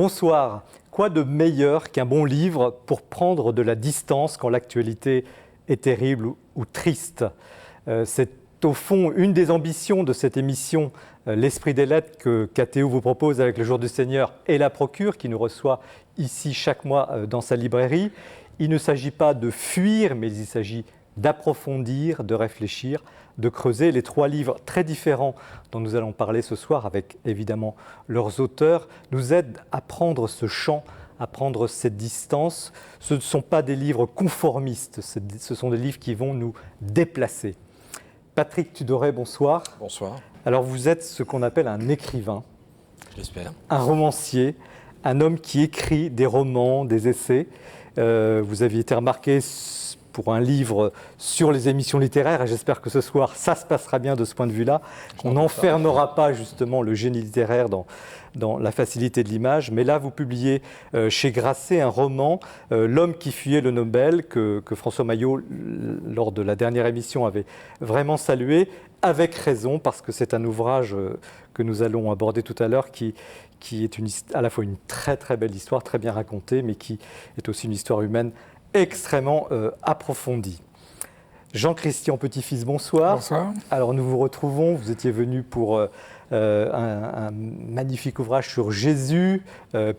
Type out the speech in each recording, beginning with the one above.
Bonsoir. Quoi de meilleur qu'un bon livre pour prendre de la distance quand l'actualité est terrible ou triste? C'est au fond une des ambitions de cette émission, l'Esprit des Lettres, que KTO vous propose avec le Jour du Seigneur et la Procure, qui nous reçoit ici chaque mois dans sa librairie. Il ne s'agit pas de fuir, mais il s'agit d'approfondir, de réfléchir, de creuser. Les trois livres très différents dont nous allons parler ce soir, avec évidemment leurs auteurs, nous aident à prendre ce champ, à prendre cette distance. Ce ne sont pas des livres conformistes, ce sont des livres qui vont nous déplacer. Patrick Tudoret, bonsoir. Bonsoir. Alors vous êtes ce qu'on appelle un écrivain. J'espère. Un romancier, un homme qui écrit des romans, des essais. Vous aviez été remarqué pour un livre sur les émissions littéraires, et j'espère que ce soir, ça se passera bien de ce point de vue-là. On n'enfermera pas justement le génie littéraire dans la facilité de l'image, mais là, vous publiez chez Grasset un roman, L'homme qui fuyait le Nobel, que François Maillot, lors de la dernière émission, avait vraiment salué, avec raison, parce que c'est un ouvrage que nous allons aborder tout à l'heure, qui est à la fois une très très belle histoire, très bien racontée, mais qui est aussi une histoire humaine extrêmement approfondie. Jean-Christian Petit-Fils, bonsoir. Bonsoir. Alors nous vous retrouvons, vous étiez venu pour un magnifique ouvrage sur Jésus,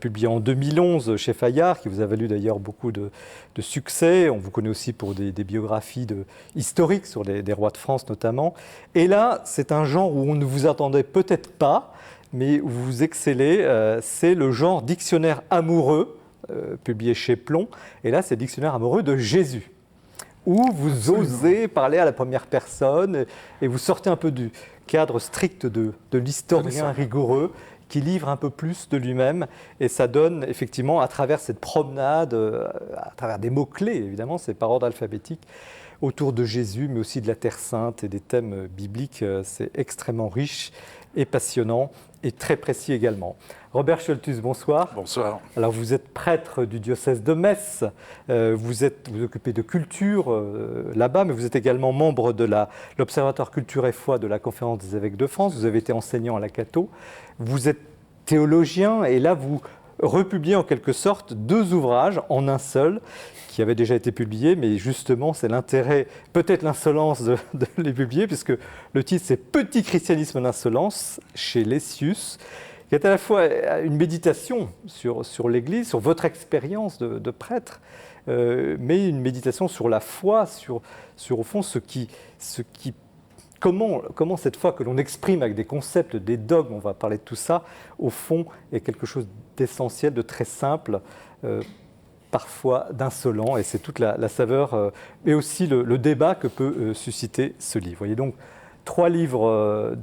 publié en 2011 chez Fayard, qui vous a valu d'ailleurs beaucoup de succès. On vous connaît aussi pour des biographies historiques sur des rois de France notamment. Et là, c'est un genre où on ne vous attendait peut-être pas, mais où vous excellez, c'est le genre dictionnaire amoureux, publié chez Plon, et là c'est Dictionnaire amoureux de Jésus, où vous osez parler à la première personne et vous sortez un peu du cadre strict de l'historien rigoureux qui livre un peu plus de lui-même, et ça donne effectivement à travers cette promenade, à travers des mots-clés évidemment, c'est par ordre alphabétique, autour de Jésus, mais aussi de la Terre Sainte et des thèmes bibliques, c'est extrêmement riche et passionnant et très précis également. Robert Scholtus, bonsoir. Bonsoir. Alors vous êtes prêtre du diocèse de Metz, vous occupez de culture là-bas, mais vous êtes également membre de l'Observatoire Culture et Foi de la Conférence des évêques de France, vous avez été enseignant à la Cato, vous êtes théologien, et là vous republiez en quelque sorte deux ouvrages en un seul, qui avaient déjà été publiés, mais justement c'est l'intérêt, peut-être l'insolence de les publier, puisque le titre c'est Petit christianisme d'insolence chez Lessius, qui est à la fois une méditation sur l'Église, sur votre expérience de prêtre, mais une méditation sur la foi, sur au fond comment cette foi que l'on exprime avec des concepts, des dogmes, on va parler de tout ça, au fond est quelque chose d'essentiel, de très simple, parfois d'insolent, et c'est toute la saveur, et aussi le débat que peut susciter ce livre. Vous voyez donc trois livres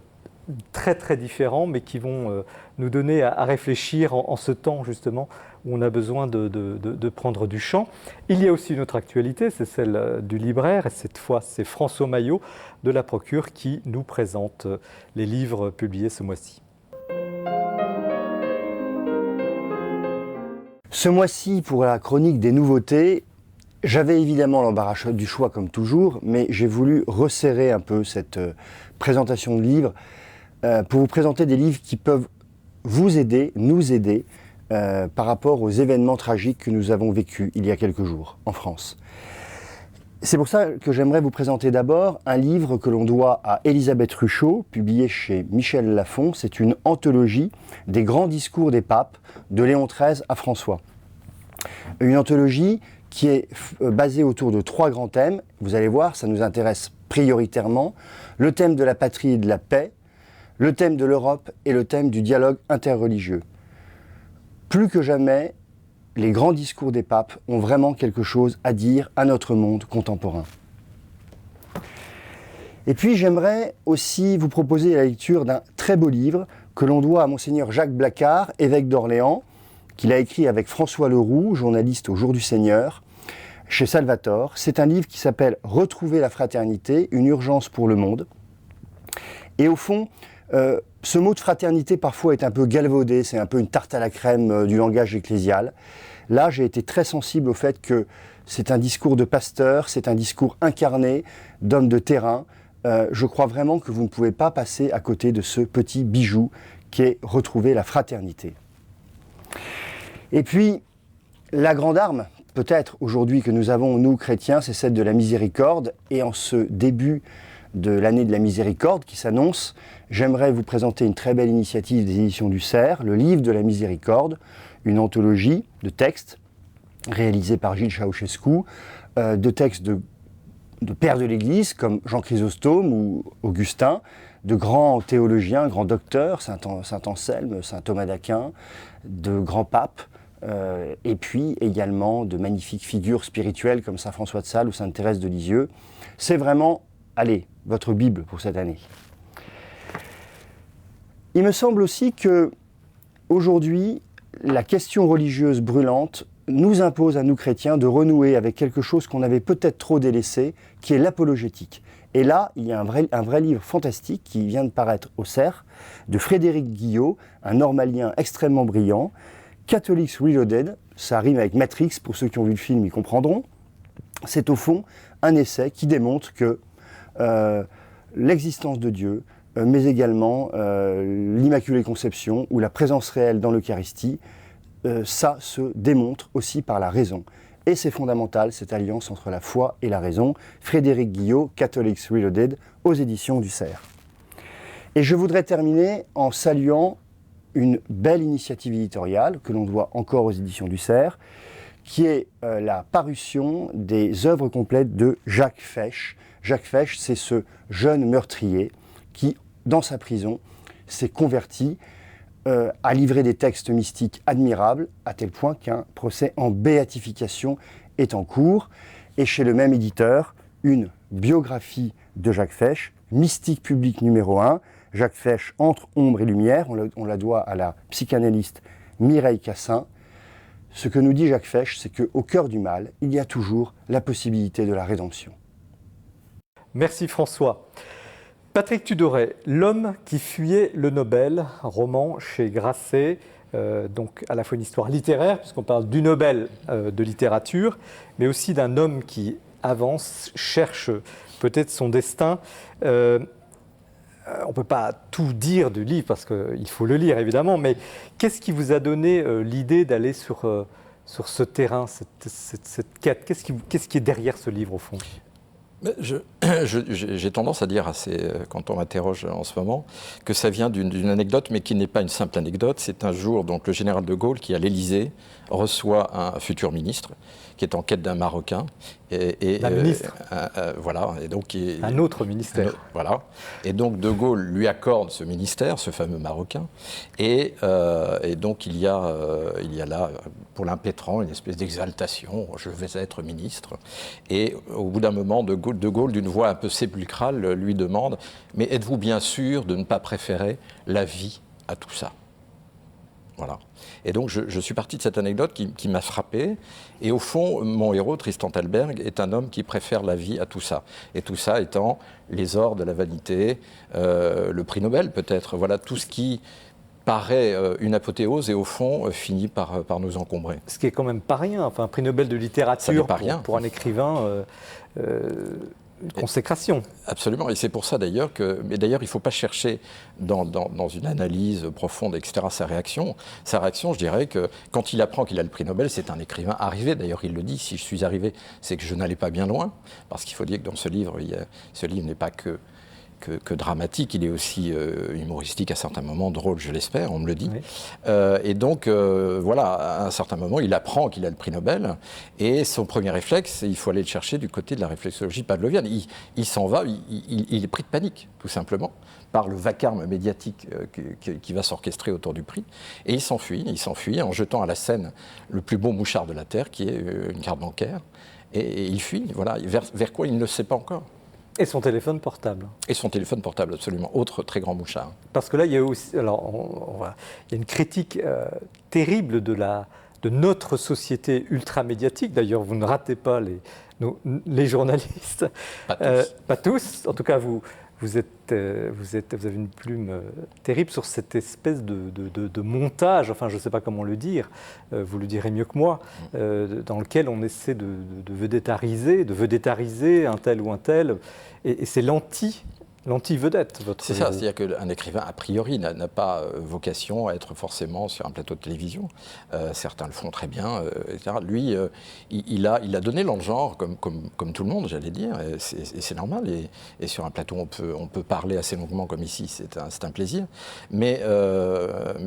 très très différents, mais qui vont nous donner à réfléchir en ce temps justement où on a besoin de prendre du champ. Il y a aussi une autre actualité, c'est celle du libraire, et cette fois c'est François Maillot de la Procure qui nous présente les livres publiés ce mois-ci. Ce mois-ci, pour la chronique des nouveautés, j'avais évidemment l'embarras du choix comme toujours, mais j'ai voulu resserrer un peu cette présentation de livres pour vous présenter des livres qui peuvent vous aider, nous aider, par rapport aux événements tragiques que nous avons vécus il y a quelques jours en France. C'est pour ça que j'aimerais vous présenter d'abord un livre que l'on doit à Élisabeth Ruchot, publié chez Michel Lafon. C'est une anthologie des grands discours des papes, de Léon XIII à François. Une anthologie qui est basée autour de trois grands thèmes. Vous allez voir, ça nous intéresse prioritairement. Le thème de la patrie et de la paix, le thème de l'Europe et le thème du dialogue interreligieux. Plus que jamais, les grands discours des papes ont vraiment quelque chose à dire à notre monde contemporain. Et puis j'aimerais aussi vous proposer la lecture d'un très beau livre que l'on doit à Monseigneur Jacques Blacard, évêque d'Orléans, qu'il a écrit avec François Leroux, journaliste au Jour du Seigneur, chez Salvator. C'est un livre qui s'appelle « Retrouver la fraternité, une urgence pour le monde ». Et au fond, ce mot de fraternité parfois est un peu galvaudé, c'est un peu une tarte à la crème du langage ecclésial. Là, j'ai été très sensible au fait que c'est un discours de pasteur, c'est un discours incarné d'homme de terrain. Je crois vraiment que vous ne pouvez pas passer à côté de ce petit bijou qui est retrouver la fraternité. Et puis, la grande arme, peut-être aujourd'hui que nous avons, nous chrétiens, c'est celle de la miséricorde. Et en ce début de l'année de la miséricorde qui s'annonce, j'aimerais vous présenter une très belle initiative des éditions du Cerf, le livre de la miséricorde, une anthologie de textes réalisés par Gilles Ceausescu, de textes de pères de l'Église comme Jean Chrysostome ou Augustin, de grands théologiens, grands docteurs, saint Anselme, saint Thomas d'Aquin, de grands papes, et puis également de magnifiques figures spirituelles comme saint François de Sales ou sainte Thérèse de Lisieux. C'est vraiment, allez, votre Bible pour cette année. Il me semble aussi que aujourd'hui, la question religieuse brûlante nous impose à nous chrétiens de renouer avec quelque chose qu'on avait peut-être trop délaissé, qui est l'apologétique. Et là, il y a un vrai livre fantastique qui vient de paraître au Cerf, de Frédéric Guillot, un normalien extrêmement brillant, Catholics Reloaded, ça rime avec Matrix, pour ceux qui ont vu le film, ils comprendront. C'est au fond un essai qui démontre que l'existence de Dieu, mais également l'Immaculée Conception ou la présence réelle dans l'Eucharistie, ça se démontre aussi par la raison. Et c'est fondamental, cette alliance entre la foi et la raison. Frédéric Guillot, Catholics Reloaded, aux éditions du Cerf. Et je voudrais terminer en saluant une belle initiative éditoriale que l'on doit encore aux éditions du Cerf, qui est la parution des œuvres complètes de Jacques Fesch. Jacques Fesch, c'est ce jeune meurtrier qui, dans sa prison, s'est converti, a livré des textes mystiques admirables, à tel point qu'un procès en béatification est en cours. Et chez le même éditeur, une biographie de Jacques Fesch, mystique public numéro 1, Jacques Fesch, Entre ombre et lumière, on la doit à la psychanalyste Mireille Cassin. Ce que nous dit Jacques Fesch, c'est qu'au cœur du mal, il y a toujours la possibilité de la rédemption. Merci François. Patrick Tudoret, L'homme qui fuyait le Nobel, roman chez Grasset, donc à la fois une histoire littéraire, puisqu'on parle du Nobel de littérature, mais aussi d'un homme qui avance, cherche peut-être son destin. On ne peut pas tout dire du livre, parce qu'il faut le lire évidemment, mais qu'est-ce qui vous a donné l'idée d'aller sur ce terrain, cette quête? Qu'est-ce qui est derrière ce livre au fond? J'ai tendance à dire, quand on m'interroge en ce moment, que ça vient d'une anecdote, mais qui n'est pas une simple anecdote. C'est un jour, donc, le général de Gaulle, qui à l'Élysée reçoit un futur ministre, qui est en quête d'un Marocain. Un ministre. Voilà. Et donc, un autre ministère. Voilà. Et donc, de Gaulle lui accorde ce ministère, ce fameux Marocain. Et donc, il y a là, pour l'impétrant, une espèce d'exaltation. Je vais être ministre. Et au bout d'un moment, de Gaulle, d'une voix un peu sépulcrale, lui demande « Mais êtes-vous bien sûr de ne pas préférer la vie à tout ça ?» Voilà. Et donc, je suis parti de cette anecdote qui m'a frappé. Et au fond, mon héros, Tristan Talberg, est un homme qui préfère la vie à tout ça. Et tout ça étant les ors de la vanité, le prix Nobel peut-être. Voilà, tout ce qui paraît une apothéose et au fond finit par nous encombrer. Ce qui est quand même pas rien. Enfin, un prix Nobel de littérature pour un écrivain, une consécration. Absolument, et c'est pour ça d'ailleurs mais d'ailleurs il ne faut pas chercher dans une analyse profonde, etc., sa réaction. Sa réaction, je dirais que quand il apprend qu'il a le prix Nobel, c'est un écrivain arrivé. D'ailleurs, il le dit, si je suis arrivé, c'est que je n'allais pas bien loin, parce qu'il faut dire que dans ce livre, ce livre n'est pas que dramatique, il est aussi humoristique à certains moments, drôle, je l'espère, on me le dit. Oui. Et donc, voilà, à un certain moment, il apprend qu'il a le prix Nobel, et son premier réflexe, il faut aller le chercher du côté de la réflexologie pavlovienne. Il s'en va, il est pris de panique, tout simplement, par le vacarme médiatique qui va s'orchestrer autour du prix, et il s'enfuit en jetant à la Seine le plus beau mouchard de la Terre, qui est une carte bancaire, et il fuit, voilà, vers quoi il ne le sait pas encore. Et son téléphone portable. Et son téléphone portable, absolument. Autre très grand mouchard. Parce que là, il y a aussi, alors, il y a une critique terrible de notre société ultra-médiatique. D'ailleurs, vous ne ratez pas les journalistes. Pas tous. Pas tous. En tout cas, vous avez une plume terrible sur cette espèce de montage, enfin je ne sais pas comment le dire, vous le direz mieux que moi, dans lequel on essaie de vedettariser un tel ou un tel, et c'est l'anti-vedette, votre C'est ça, héros. c'est-à-dire qu'un écrivain, a priori, n'a pas vocation à être forcément sur un plateau de télévision. Certains le font très bien, etc. Lui, il a donné dans le genre, comme tout le monde, j'allais dire, et c'est normal. Et sur un plateau, on peut parler assez longuement comme ici, c'est un plaisir. Mais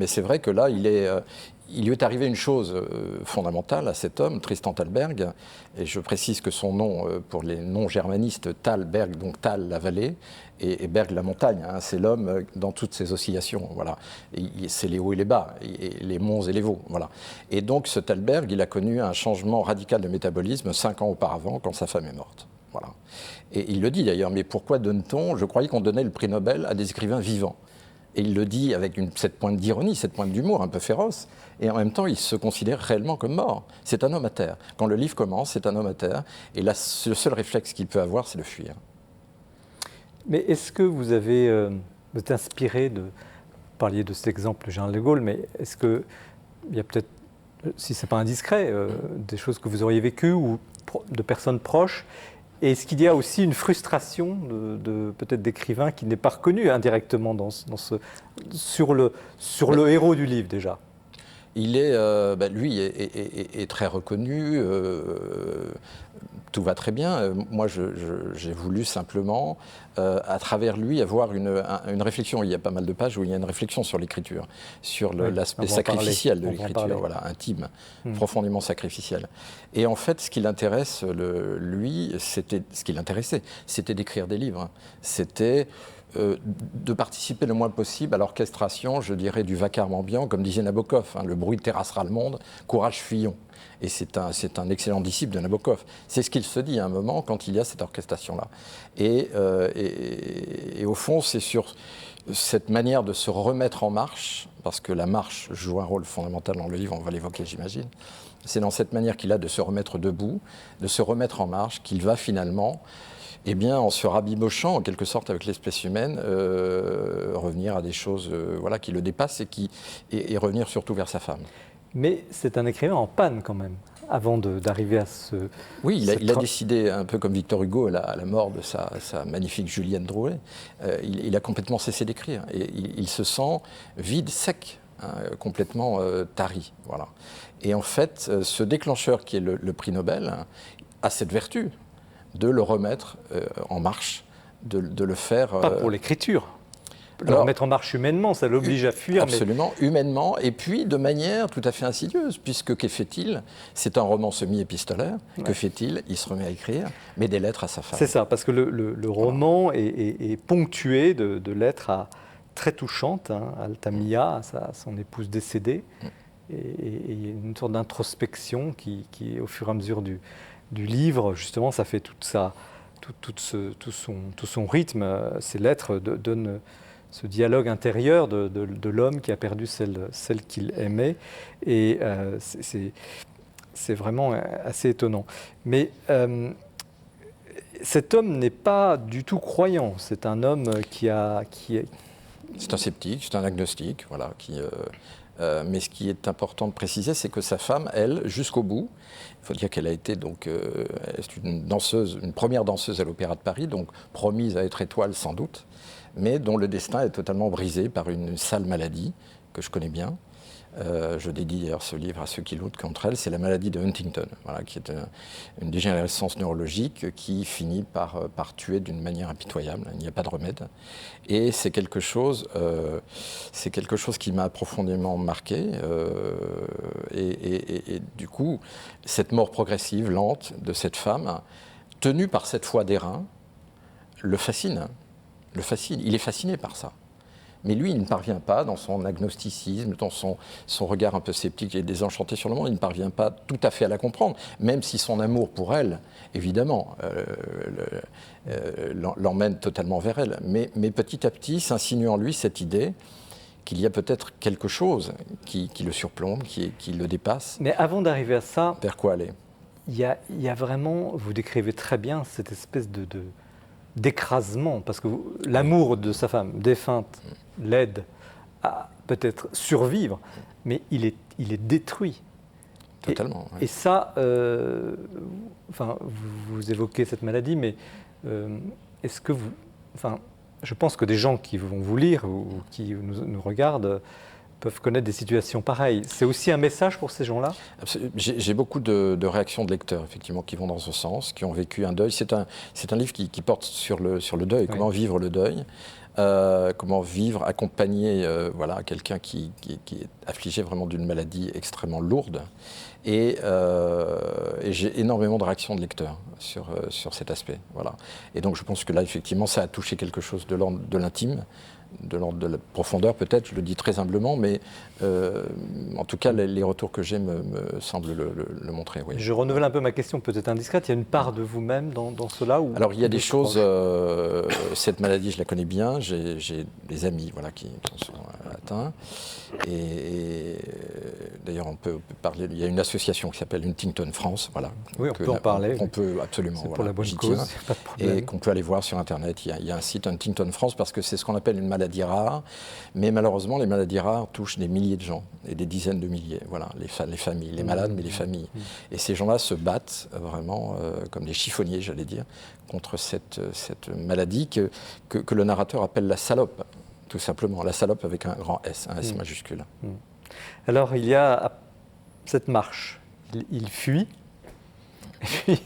c'est vrai que là, il lui est arrivé une chose fondamentale à cet homme, Tristan Thalberg, et je précise que son nom, pour les non-germanistes, Thalberg, donc Thal, la vallée, et Berg, la montagne, hein, c'est l'homme dans toutes ses oscillations, voilà. C'est les hauts et les bas, et les monts et les veaux, voilà. Et donc ce Thalberg, il a connu un changement radical de métabolisme 5 ans auparavant, quand sa femme est morte. Voilà. Et il le dit d'ailleurs, mais pourquoi donne-t-on, je croyais qu'on donnait le prix Nobel à des écrivains vivants. Et il le dit avec cette pointe d'ironie, cette pointe d'humour un peu féroce, et en même temps, il se considère réellement comme mort. C'est un homme à terre. Quand le livre commence, c'est un homme à terre, et là, le seul réflexe qu'il peut avoir, c'est de fuir. Mais est-ce que vous êtes inspiré vous parliez de cet exemple de Charles de Gaulle, mais est-ce qu'il y a peut-être, si ce n'est pas indiscret, des choses que vous auriez vécues ou de personnes proches? Et est-ce qu'il y a aussi une frustration peut-être d'écrivain qui n'est pas reconnu indirectement sur le héros du livre déjà? Il est, lui est très reconnu, tout va très bien. Moi, j'ai voulu simplement, à travers lui, avoir une réflexion. Il y a pas mal de pages où il y a une réflexion sur l'écriture, sur l'aspect sacrificiel de l'écriture, voilà, intime, profondément sacrificiel. Et en fait, ce qui l'intéresse, lui, ce qui l'intéressait, c'était d'écrire des livres. C'était de participer le moins possible à l'orchestration, je dirais, du vacarme ambiant, comme disait Nabokov, hein, le bruit terrassera le monde, courage fuyons. Et c'est un excellent disciple de Nabokov. C'est ce qu'il se dit à un moment quand il y a cette orchestration-là. Et au fond, c'est sur cette manière de se remettre en marche, parce que la marche joue un rôle fondamental dans le livre, on va l'évoquer, j'imagine. C'est dans cette manière qu'il a de se remettre debout, de se remettre en marche, qu'il va finalement, eh bien, en se rabibochant en quelque sorte avec l'espèce humaine, revenir à des choses voilà, qui le dépassent et revenir surtout vers sa femme. Mais c'est un écrivain en panne quand même, avant d'arriver à ce... Oui, il a décidé, un peu comme Victor Hugo à la mort de sa magnifique Julienne Drouet, il a complètement cessé d'écrire. Et il se sent vide, sec, hein, complètement tari. Voilà. Et en fait, ce déclencheur qui est le prix Nobel hein, a cette vertu de le remettre en marche, de le faire... Pas pour l'écriture. Le remettre en marche humainement, ça l'oblige à fuir. Absolument, humainement, et puis de manière tout à fait insidieuse, puisque que fait-il? C'est un roman semi-épistolaire. Ouais. Que fait-il? Il se remet à écrire, mais des lettres à sa femme. C'est ça, parce que le roman est ponctué de lettres très touchantes, hein, à Altamira, à son épouse décédée, et il y a une sorte d'introspection qui, au fur et à mesure du livre, justement, ça fait tout son rythme. Ces lettres donnent ce dialogue intérieur de l'homme qui a perdu celle qu'il aimait. Et c'est vraiment assez étonnant. Mais cet homme n'est pas du tout croyant. C'est un homme qui est... C'est un sceptique, c'est un agnostique, voilà, mais ce qui est important de préciser, c'est que sa femme, elle, jusqu'au bout, il faut dire qu'elle a été donc une première danseuse à l'Opéra de Paris, donc promise à être étoile sans doute, mais dont le destin est totalement brisé par une sale maladie que je connais bien. Je dédie d'ailleurs ce livre à ceux qui luttent contre elle. C'est la maladie de Huntington, voilà, qui est une dégénérescence neurologique qui finit par tuer d'une manière impitoyable. Il n'y a pas de remède. Et c'est quelque chose qui m'a profondément marqué. Et du coup, cette mort progressive, lente, de cette femme, tenue par cette foi d'airain, le fascine. Il est fasciné par ça. Mais lui, il ne parvient pas, dans son agnosticisme, dans son regard un peu sceptique et désenchanté sur le monde, il ne parvient pas tout à fait à la comprendre, même si son amour pour elle, évidemment, l'emmène totalement vers elle. Mais petit à petit, s'insinue en lui cette idée qu'il y a peut-être quelque chose qui le surplombe, qui le dépasse. Mais avant d'arriver à ça... Vers quoi aller? Il y a vraiment, vous décrivez très bien cette espèce d'écrasement, parce que l'amour de sa femme défunte l'aide à peut-être survivre, mais il est détruit. Totalement. Et ça, enfin, vous évoquez cette maladie, mais est-ce que je pense que des gens qui vont vous lire ou qui nous regardent peuvent connaître des situations pareilles. C'est aussi un message pour ces gens-là? J'ai beaucoup de réactions de lecteurs, effectivement, qui vont dans ce sens, qui ont vécu un deuil. C'est un livre qui porte sur le deuil, comment vivre le deuil, comment vivre, accompagner quelqu'un qui est affligé vraiment d'une maladie extrêmement lourde. Et j'ai énormément de réactions de lecteurs sur cet aspect. Voilà. Et donc je pense que là, effectivement, ça a touché quelque chose de l'ordre de l'intime, de l'ordre de la profondeur peut-être, je le dis très humblement, mais en tout cas les retours que j'ai me semblent le montrer. Oui. Je renouvelle un peu ma question, peut-être indiscrète, il y a une part de vous-même dans cela ou... Alors il y a des choses, cette maladie je la connais bien, j'ai des amis qui en sont atteints, et d'ailleurs on peut parler, il y a une association qui s'appelle Huntington France, oui, on peut en parler. On peut absolument, c'est pour la bonne cause, pas de problème. Et qu'on peut aller voir sur Internet, il y a un site Huntington France parce que c'est ce qu'on appelle une maladie rare, mais malheureusement les maladies rares touchent des milliers de gens, et des dizaines de milliers, les familles, les malades, mais les familles. Et ces gens-là se battent vraiment comme des chiffonniers, j'allais dire, contre cette maladie que le narrateur appelle la salope, tout simplement, la salope avec un grand S, un S majuscule. Alors il y a cette marche, il fuit, et puis...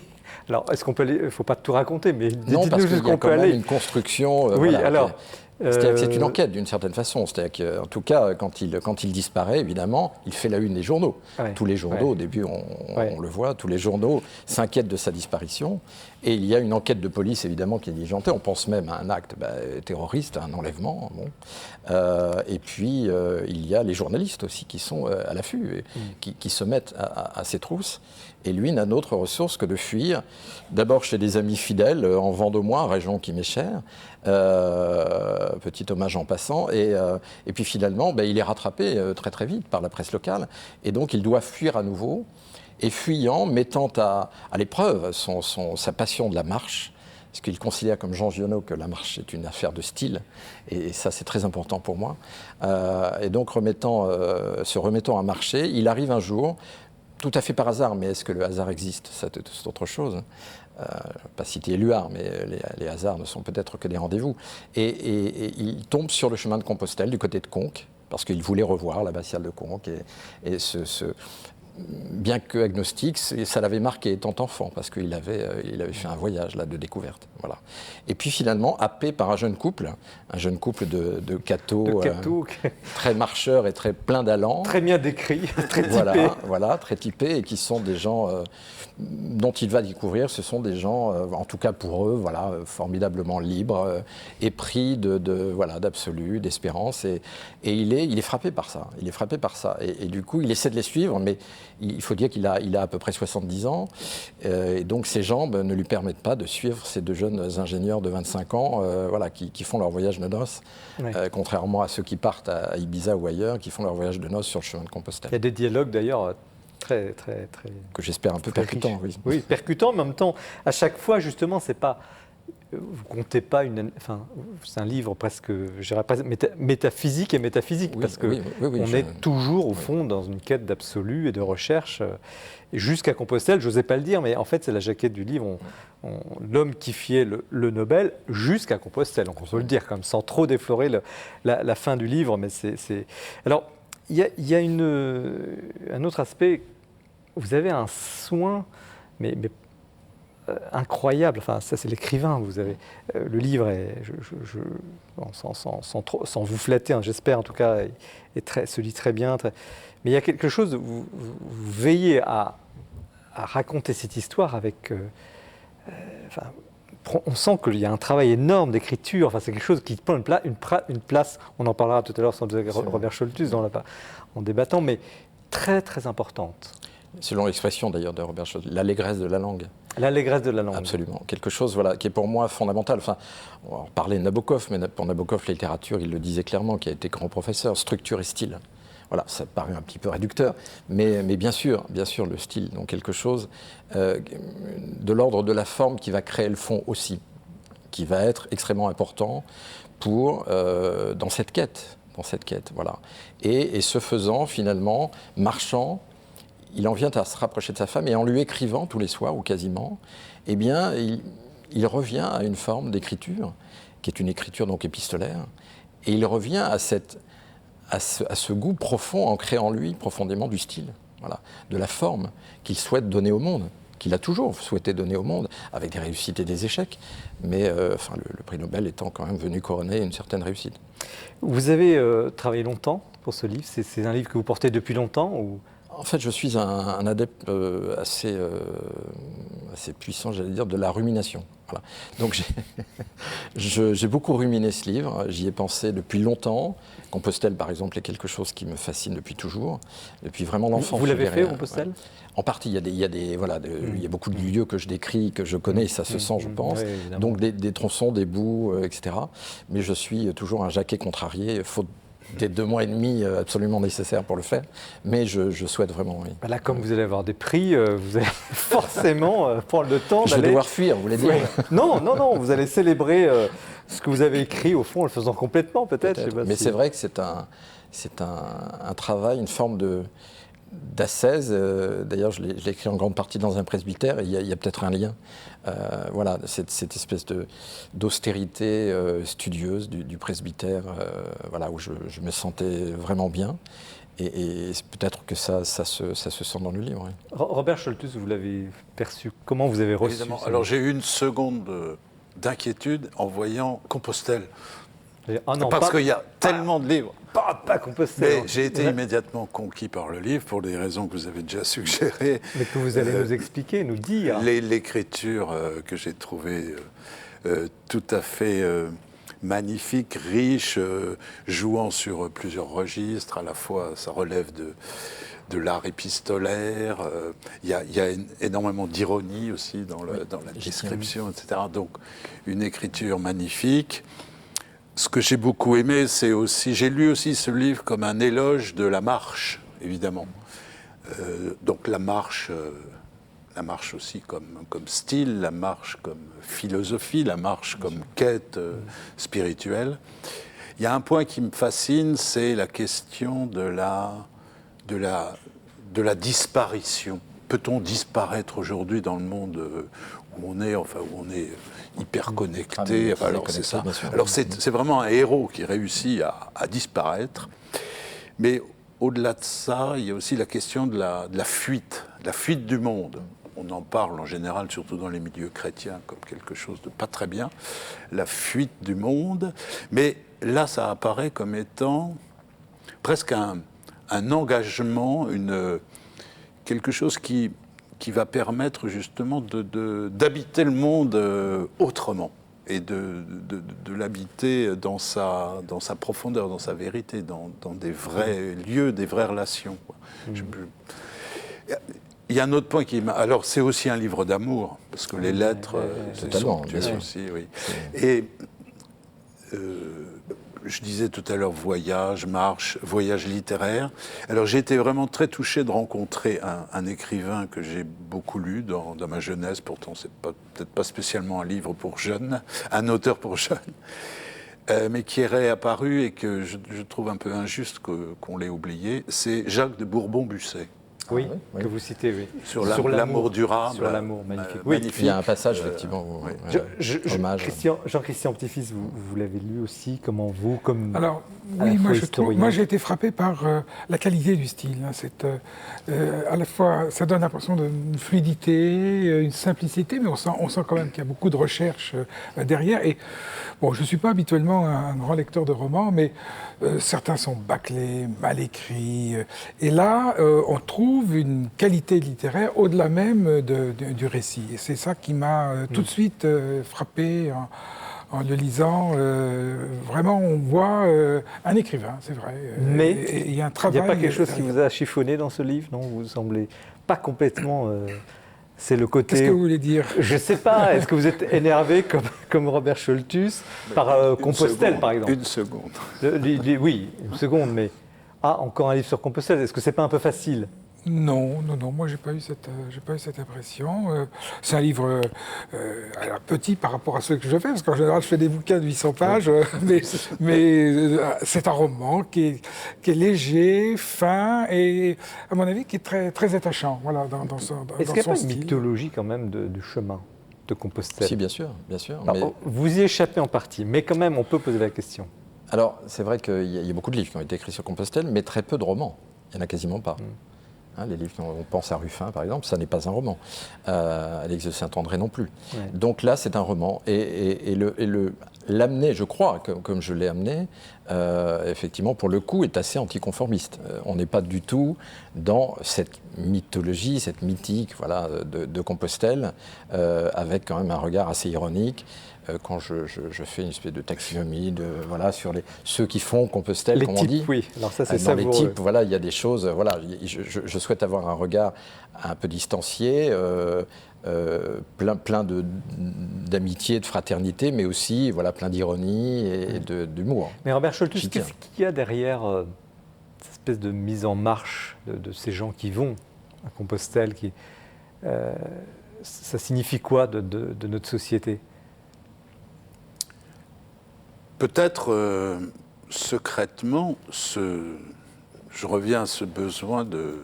Alors, est-ce qu'on peut aller... Il ne faut pas tout raconter, mais non, parce qu'il y a quand même une construction... oui, alors... C'est une enquête d'une certaine façon. C'est-à-dire qu'en tout cas, quand il disparaît, évidemment, il fait la une des journaux. Ouais, tous les journaux, au début, on le voit, tous les journaux s'inquiètent de sa disparition. Et il y a une enquête de police, évidemment, qui est diligentée. On pense même à un acte terroriste, à un enlèvement. Et puis, il y a les journalistes aussi qui sont à l'affût, qui se mettent à ses trousses. Et lui n'a d'autre ressource que de fuir, d'abord chez des amis fidèles, en Vendômois, région qui m'est chère, petit hommage en passant, et puis finalement, il est rattrapé très très vite par la presse locale, et donc il doit fuir à nouveau, et fuyant, mettant à l'épreuve sa passion de la marche, parce qu'il considère comme Jean Giono que la marche est une affaire de style, et ça c'est très important pour moi, et donc se remettant à marcher, il arrive un jour, tout à fait par hasard, mais est-ce que le hasard existe? C'est autre chose. Pas citer Éluard, mais les hasards ne sont peut-être que des rendez-vous. Et il tombe sur le chemin de Compostelle, du côté de Conques, parce qu'il voulait revoir l'abbatiale de Conques. Et bien que agnostique, ça l'avait marqué étant enfant, parce qu'il avait fait un voyage là, de découverte. Voilà. Et puis finalement, happé par un jeune couple de cathos, très marcheurs et très plein d'allant. Très bien décrit, très typés. Voilà, très typés, et qui sont des gens dont il va découvrir, ce sont des gens, en tout cas pour eux, formidablement libres, épris d'absolu, d'espérance. Et il est frappé par ça. Et du coup, il essaie de les suivre, mais il faut dire qu'il a à peu près 70 ans, et donc ses jambes ne lui permettent pas de suivre ces deux jeunes ingénieurs de 25 ans qui font leur voyage de noces, contrairement à ceux qui partent à Ibiza ou ailleurs, qui font leur voyage de noces sur le chemin de Compostelle. Il y a des dialogues d'ailleurs très... que j'espère un peu percutants. Oui, percutants, mais en même temps, à chaque fois, justement, c'est pas... Vous comptez pas c'est un livre presque, je dirais pas métaphysique et métaphysique, parce que on est toujours au fond dans une quête d'absolu et de recherche, jusqu'à Compostelle. J'osais pas le dire, mais en fait c'est la jaquette du livre. L'homme qui fiait le Nobel jusqu'à Compostelle. Donc on peut le dire, comme sans trop déflorer la fin du livre, mais c'est. Alors il y a un autre aspect. Vous avez un soin, mais incroyable, enfin ça c'est l'écrivain, vous avez le livre est, sans vous flatter, hein, j'espère en tout cas, se lit très bien, mais il y a quelque chose, vous veillez à raconter cette histoire avec, on sent qu'il y a un travail énorme d'écriture, c'est quelque chose qui prend une place, on en parlera tout à l'heure sans Robert Scholtus en débattant, mais très très importante. Selon l'expression d'ailleurs de Robert Scholtus, l'allégresse de la langue. L'allégresse de la langue. Absolument. Quelque chose qui est pour moi fondamental. On va parler de Nabokov, mais pour Nabokov, la littérature, il le disait clairement, qui a été grand professeur, structure et style. Voilà, ça paraît un petit peu réducteur, mais bien sûr, le style. Donc quelque chose de l'ordre de la forme qui va créer le fond aussi, qui va être extrêmement important dans cette quête. Voilà. Et ce faisant, finalement, marchant, il en vient à se rapprocher de sa femme, et en lui écrivant tous les soirs, ou quasiment, eh bien, il revient à une forme d'écriture, qui est une écriture donc épistolaire, et il revient à ce goût profond, ancré en lui profondément du style, voilà, de la forme qu'il souhaite donner au monde, qu'il a toujours souhaité donner au monde, avec des réussites et des échecs, mais le prix Nobel étant quand même venu couronner une certaine réussite. Vous avez travaillé longtemps pour ce livre, c'est un livre que vous portez depuis longtemps ou... En fait, je suis un adepte assez puissant, j'allais dire, de la rumination. Voilà. Donc j'ai beaucoup ruminé ce livre, j'y ai pensé depuis longtemps. Compostelle, par exemple, est quelque chose qui me fascine depuis toujours, depuis vraiment l'enfance. Vous l'avez fait, Compostelle ? En partie, il y a beaucoup de lieux que je décris, que je connais, et ça se sent, je pense. Oui, donc des tronçons, des bouts, etc. Mais je suis toujours un Jacquet contrarié, faute des 2 mois et demi absolument nécessaires pour le faire, mais je souhaite vraiment, oui. Là, comme vous allez avoir des prix, vous allez forcément prendre le temps d'aller... Je vais devoir fuir, vous voulez dire ? Non, vous allez célébrer ce que vous avez écrit, au fond, en le faisant complètement, peut-être. Mais c'est vrai que c'est un travail, une forme d'ascèse. D'ailleurs, je l'ai écrit en grande partie dans un presbytère, et il y a peut-être un lien. Voilà, cette espèce d'austérité studieuse du presbytère, voilà, où je me sentais vraiment bien. Et peut-être que ça se sent dans le livre. Oui. Robert Scholtus, vous l'avez perçu. Comment vous avez reçu Évidemment. Alors j'ai eu une seconde d'inquiétude en voyant Compostelle. Parce qu'il y a tellement de livres. Pas Compostelle. Mais j'ai été immédiatement conquis par le livre pour des raisons que vous avez déjà suggérées. Mais que vous allez nous expliquer, nous dire. L'écriture que j'ai trouvée tout à fait magnifique, riche, jouant sur plusieurs registres. À la fois, ça relève de l'art épistolaire. Il y a énormément d'ironie aussi dans la description, etc. Donc, une écriture magnifique. Ce que j'ai beaucoup aimé, c'est aussi... J'ai lu aussi ce livre comme un éloge de la marche, évidemment. Donc la marche aussi comme style, la marche comme philosophie, la marche comme quête spirituelle. Il y a un point qui me fascine, c'est la question de la disparition. Peut-on disparaître aujourd'hui dans le monde où on est hyper connecté? Alors c'est ça. Alors c'est vraiment un héros qui réussit à disparaître. Mais au-delà de ça, il y a aussi la question de la fuite du monde. On en parle en général, surtout dans les milieux chrétiens, comme quelque chose de pas très bien. La fuite du monde. Mais là, ça apparaît comme étant presque un engagement, quelque chose qui va permettre justement d'habiter le monde autrement et de l'habiter dans sa profondeur, dans sa vérité, dans des vrais lieux, des vraies relations. Il y a un autre point qui m'a... Alors, c'est aussi un livre d'amour, parce que les lettres, c'est somptueux aussi, oui. Et je disais tout à l'heure voyage, marche, voyage littéraire. Alors, j'ai été vraiment très touché de rencontrer un écrivain que j'ai beaucoup lu dans ma jeunesse. Pourtant, c'est peut-être pas spécialement un livre pour jeunes, un auteur pour jeunes. Mais qui est réapparu et que je trouve un peu injuste qu'on l'ait oublié. C'est Jacques de Bourbon-Busset. Oui, que vous citez, oui. Sur l'amour durable. Sur l'amour, magnifique. Magnifique. Il y a un passage, effectivement, hommage. Jean-Christian Petit-Fils, vous l'avez lu aussi, comment vous, comme... Alors, oui, moi j'ai été frappé par la qualité du style. C'est à la fois, ça donne l'impression d'une fluidité, une simplicité, mais on sent quand même qu'il y a beaucoup de recherche derrière. Et bon, je ne suis pas habituellement un grand lecteur de romans, mais certains sont bâclés, mal écrits. Et là, on trouve une qualité littéraire au-delà même du récit. Et c'est ça qui m'a tout de suite frappé en le lisant. Vraiment, on voit un écrivain, c'est vrai. Mais il y a un travail. Il n'y a pas quelque chose qui vous a chiffonné dans ce livre, non? Vous ne semblez pas complètement... C'est le côté... Qu'est-ce que vous voulez dire? Je ne sais pas. Est-ce que vous êtes énervé comme Robert Scholtus par Compostelle, par exemple? Une seconde. Oui, une seconde, mais... Ah, encore un livre sur Compostelle. Est-ce que ce n'est pas un peu facile? Non, moi j'ai pas eu cette impression. C'est un livre alors, petit par rapport à ce que je fais, parce qu'en général je fais des bouquins de 800 pages, mais c'est un roman qui est léger, fin et à mon avis qui est très très attachant. Voilà, dans son Est-ce qu'il n'y a pas style. une mythologie quand même du chemin? de Compostelle. Si, bien sûr, bien sûr. Alors, vous y échappez en partie, mais quand même, on peut poser la question. Alors, c'est vrai qu'il y a beaucoup de livres qui ont été écrits sur Compostelle, mais très peu de romans. Il n'y en a quasiment pas. Les livres, on pense à Ruffin, par exemple, ça n'est pas un roman. Alexis de Saint-André non plus. Ouais. Donc là, c'est un roman. Et l'amener, je crois, comme je l'ai amené, effectivement, pour le coup, est assez anticonformiste. On n'est pas du tout dans cette mythologie, cette mythique voilà, de Compostelle, avec quand même un regard assez ironique. Quand je fais une espèce de taxinomie voilà, sur ceux qui font Compostelle, comme on dit. Oui, alors ça c'est dans les types, voilà, il y a des choses. Voilà, je souhaite avoir un regard un peu distancié, plein d'amitié, de fraternité, mais aussi voilà, plein d'ironie et d'humour. Mais Robert Scholtus, qu'est-ce qu'il y a derrière cette espèce de mise en marche de ces gens qui vont à Compostelle ça signifie quoi de notre société ? Peut-être secrètement, je reviens à ce besoin de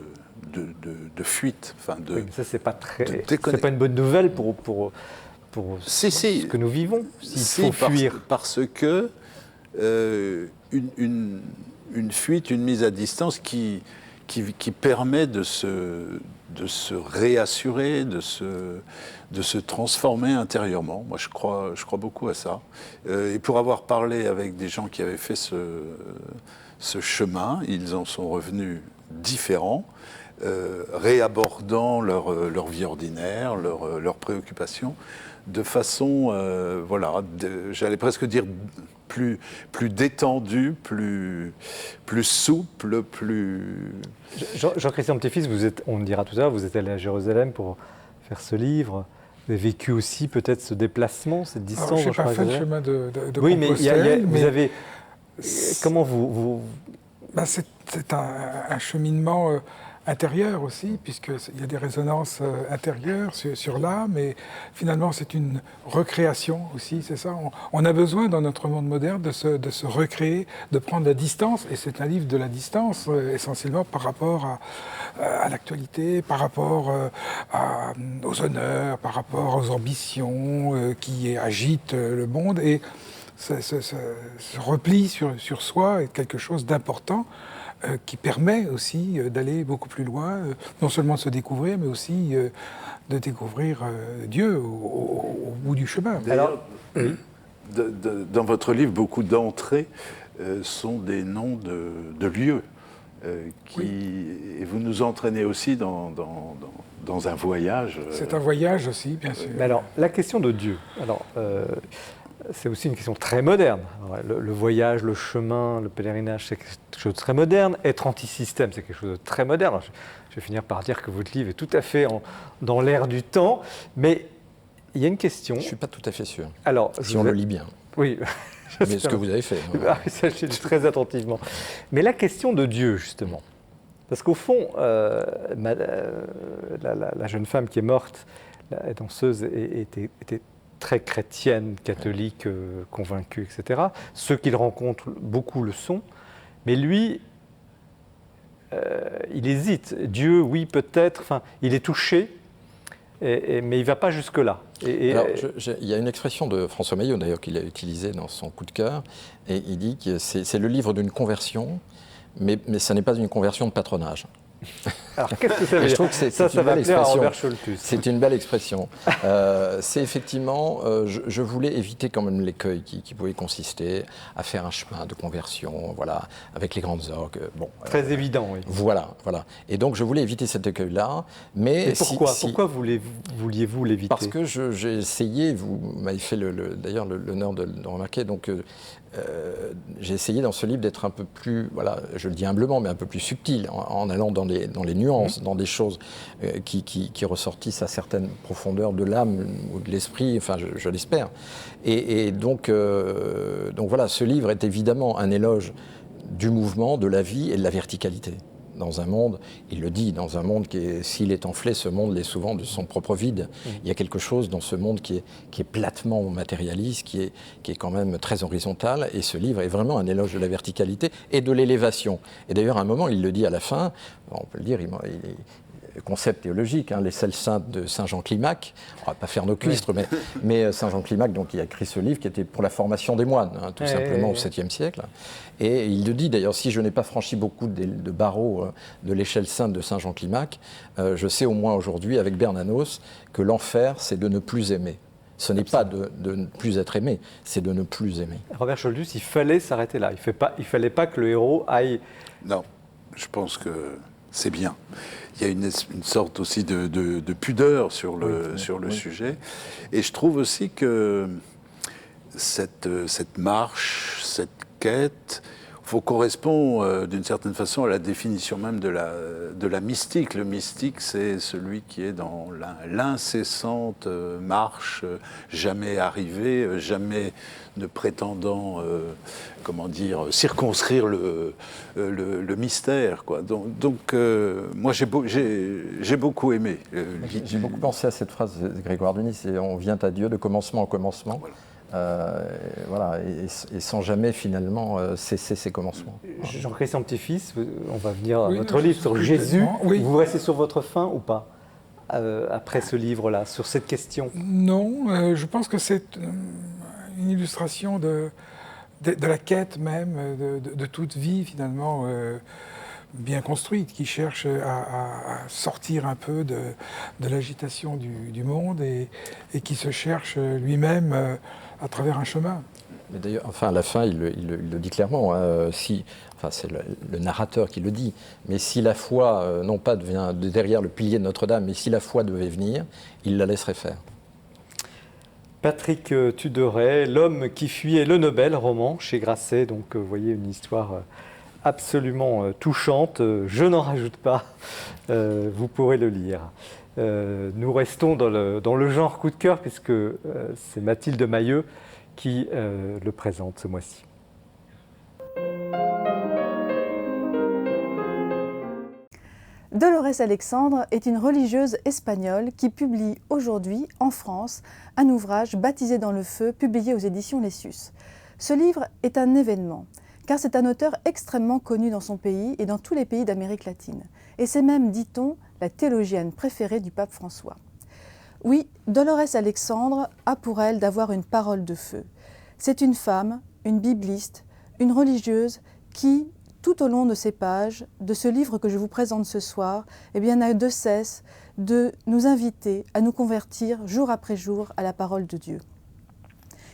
fuite. Enfin oui, mais ça, c'est pas une bonne nouvelle pour ce que nous vivons. S'il faut fuir. Parce que une fuite, une mise à distance qui permet de se réassurer, de se transformer intérieurement. Moi, je crois beaucoup à ça. Et pour avoir parlé avec des gens qui avaient fait ce chemin, ils en sont revenus différents, réabordant leur vie ordinaire, leurs préoccupations, de façon, j'allais presque dire plus détendu, plus souple, plus... Jean-Christian Petit-Fils, on le dira tout à l'heure, vous êtes allé à Jérusalem pour faire ce livre. Vous avez vécu aussi peut-être ce déplacement, cette distance. Je n'ai pas fait le chemin de oui, Compostelle. Vous avez... Comment vous... C'est un cheminement intérieur aussi, puisqu'il y a des résonances intérieures sur l'âme, et finalement c'est une recréation aussi, c'est ça. On a besoin dans notre monde moderne de se recréer, de prendre la distance, et c'est un livre de la distance essentiellement par rapport à l'actualité, par rapport aux honneurs, par rapport aux ambitions qui agitent le monde, et ce repli sur soi est quelque chose d'important qui permet aussi d'aller beaucoup plus loin, non seulement de se découvrir, mais aussi de découvrir Dieu au bout du chemin. Alors, dans votre livre, beaucoup d'entrées sont des noms de lieux. Et vous nous entraînez aussi dans un voyage. C'est un voyage aussi, bien sûr. Mais alors, la question de Dieu. Alors, c'est aussi une question très moderne. Le voyage, le chemin, le pèlerinage, c'est quelque chose de très moderne. Être anti-système, c'est quelque chose de très moderne. Je vais finir par dire que votre livre est tout à fait dans l'air du temps. Mais il y a une question. Je ne suis pas tout à fait sûr. Alors, si on le lit bien. Oui. Mais ce que vous avez fait. Ça, je lis très attentivement. Mais la question de Dieu, justement. Parce qu'au fond, la jeune femme qui est morte, la danseuse, était très chrétienne, catholique, convaincue, etc. Ceux qu'il rencontre, beaucoup le sont. Mais lui, il hésite. Dieu, oui, peut-être. Enfin, il est touché, mais il ne va pas jusque-là. Alors, il y a une expression de François Maillot, d'ailleurs, qu'il a utilisée dans son coup de cœur. Et il dit que c'est le livre d'une conversion, mais ça n'est pas une conversion de patronage. Alors, qu'est-ce que ça veut dire ? Je trouve que c'est une belle expression. C'est une belle expression. C'est effectivement, je voulais éviter quand même l'écueil qui pouvait consister à faire un chemin de conversion, voilà, avec les grandes orgues. Bon, très évident, oui. Voilà. Et donc, je voulais éviter cet écueil-là. Mais pourquoi vouliez-vous l'éviter ? Parce que j'ai essayé, vous m'avez fait d'ailleurs l'honneur de remarquer, donc j'ai essayé dans ce livre d'être un peu plus, voilà, je le dis humblement, mais un peu plus subtil, en allant dans les nuances, dans des choses qui ressortissent à certaines profondeurs de l'âme ou de l'esprit, enfin je l'espère. Et donc voilà, ce livre est évidemment un éloge du mouvement, de la vie et de la verticalité. Dans un monde, il le dit, dans un monde s'il est enflé, ce monde l'est souvent de son propre vide. Il y a quelque chose dans ce monde qui est platement matérialiste, qui est quand même très horizontal, et ce livre est vraiment un éloge de la verticalité et de l'élévation. Et d'ailleurs, à un moment, il le dit à la fin, on peut le dire, concept théologique, hein, les selles saintes de Saint Jean Climac. On ne va pas faire nos cuistres, mais Saint Jean Climac, donc, il a écrit ce livre qui était pour la formation des moines, hein, tout simplement au 7e siècle. Et il le dit d'ailleurs, si je n'ai pas franchi beaucoup de barreaux de l'échelle sainte de Saint Jean Climac, je sais au moins aujourd'hui avec Bernanos que l'enfer, c'est de ne plus aimer. Ce n'est pas de ne plus être aimé, c'est de ne plus aimer. Robert Choldus, il fallait s'arrêter là. Il ne fallait pas que le héros aille... Non, je pense que c'est bien. Il y a une sorte aussi de pudeur sur le sujet. Et je trouve aussi que cette marche, cette quête, correspond d'une certaine façon à la définition même de la mystique. Le mystique, c'est celui qui est dans l'incessante marche, jamais arrivé, jamais ne prétendant, circonscrire le mystère, quoi. Donc moi, j'ai beaucoup aimé. J'ai beaucoup pensé à cette phrase de Grégoire de Nice, et on vient à Dieu de commencement en commencement. Voilà. Et sans jamais finalement cesser ses commencements. Jean-Christian Petit-Fils, on va venir à votre livre sur Jésus. Oui. Vous restez sur votre faim ou pas après ce livre-là, sur cette question? Non, je pense que c'est une illustration de la quête même de toute vie finalement bien construite, qui cherche à sortir un peu de l'agitation du monde et qui se cherche lui-même à travers un chemin. Mais d'ailleurs, enfin, à la fin, il le dit clairement, hein, c'est le narrateur qui le dit, mais si la foi, non pas devient derrière le pilier de Notre-Dame, mais si la foi devait venir, il la laisserait faire. Patrick Tudoret, L'homme qui fuyait le Nobel, roman chez Grasset, donc vous voyez une histoire absolument touchante, je n'en rajoute pas, vous pourrez le lire. Nous restons dans le genre coup de cœur, puisque c'est Mathilde Mailleux qui le présente ce mois-ci. Dolores Alexandre est une religieuse espagnole qui publie aujourd'hui, en France, un ouvrage baptisé dans le feu, publié aux éditions Lessius. Ce livre est un événement, car c'est un auteur extrêmement connu dans son pays et dans tous les pays d'Amérique latine. Et c'est même, dit-on, la théologienne préférée du pape François. Oui, Dolores Alexandre a pour elle d'avoir une parole de feu. C'est une femme, une bibliste, une religieuse qui, tout au long de ces pages, de ce livre que je vous présente ce soir, n'a de cesse de nous inviter à nous convertir jour après jour à la parole de Dieu.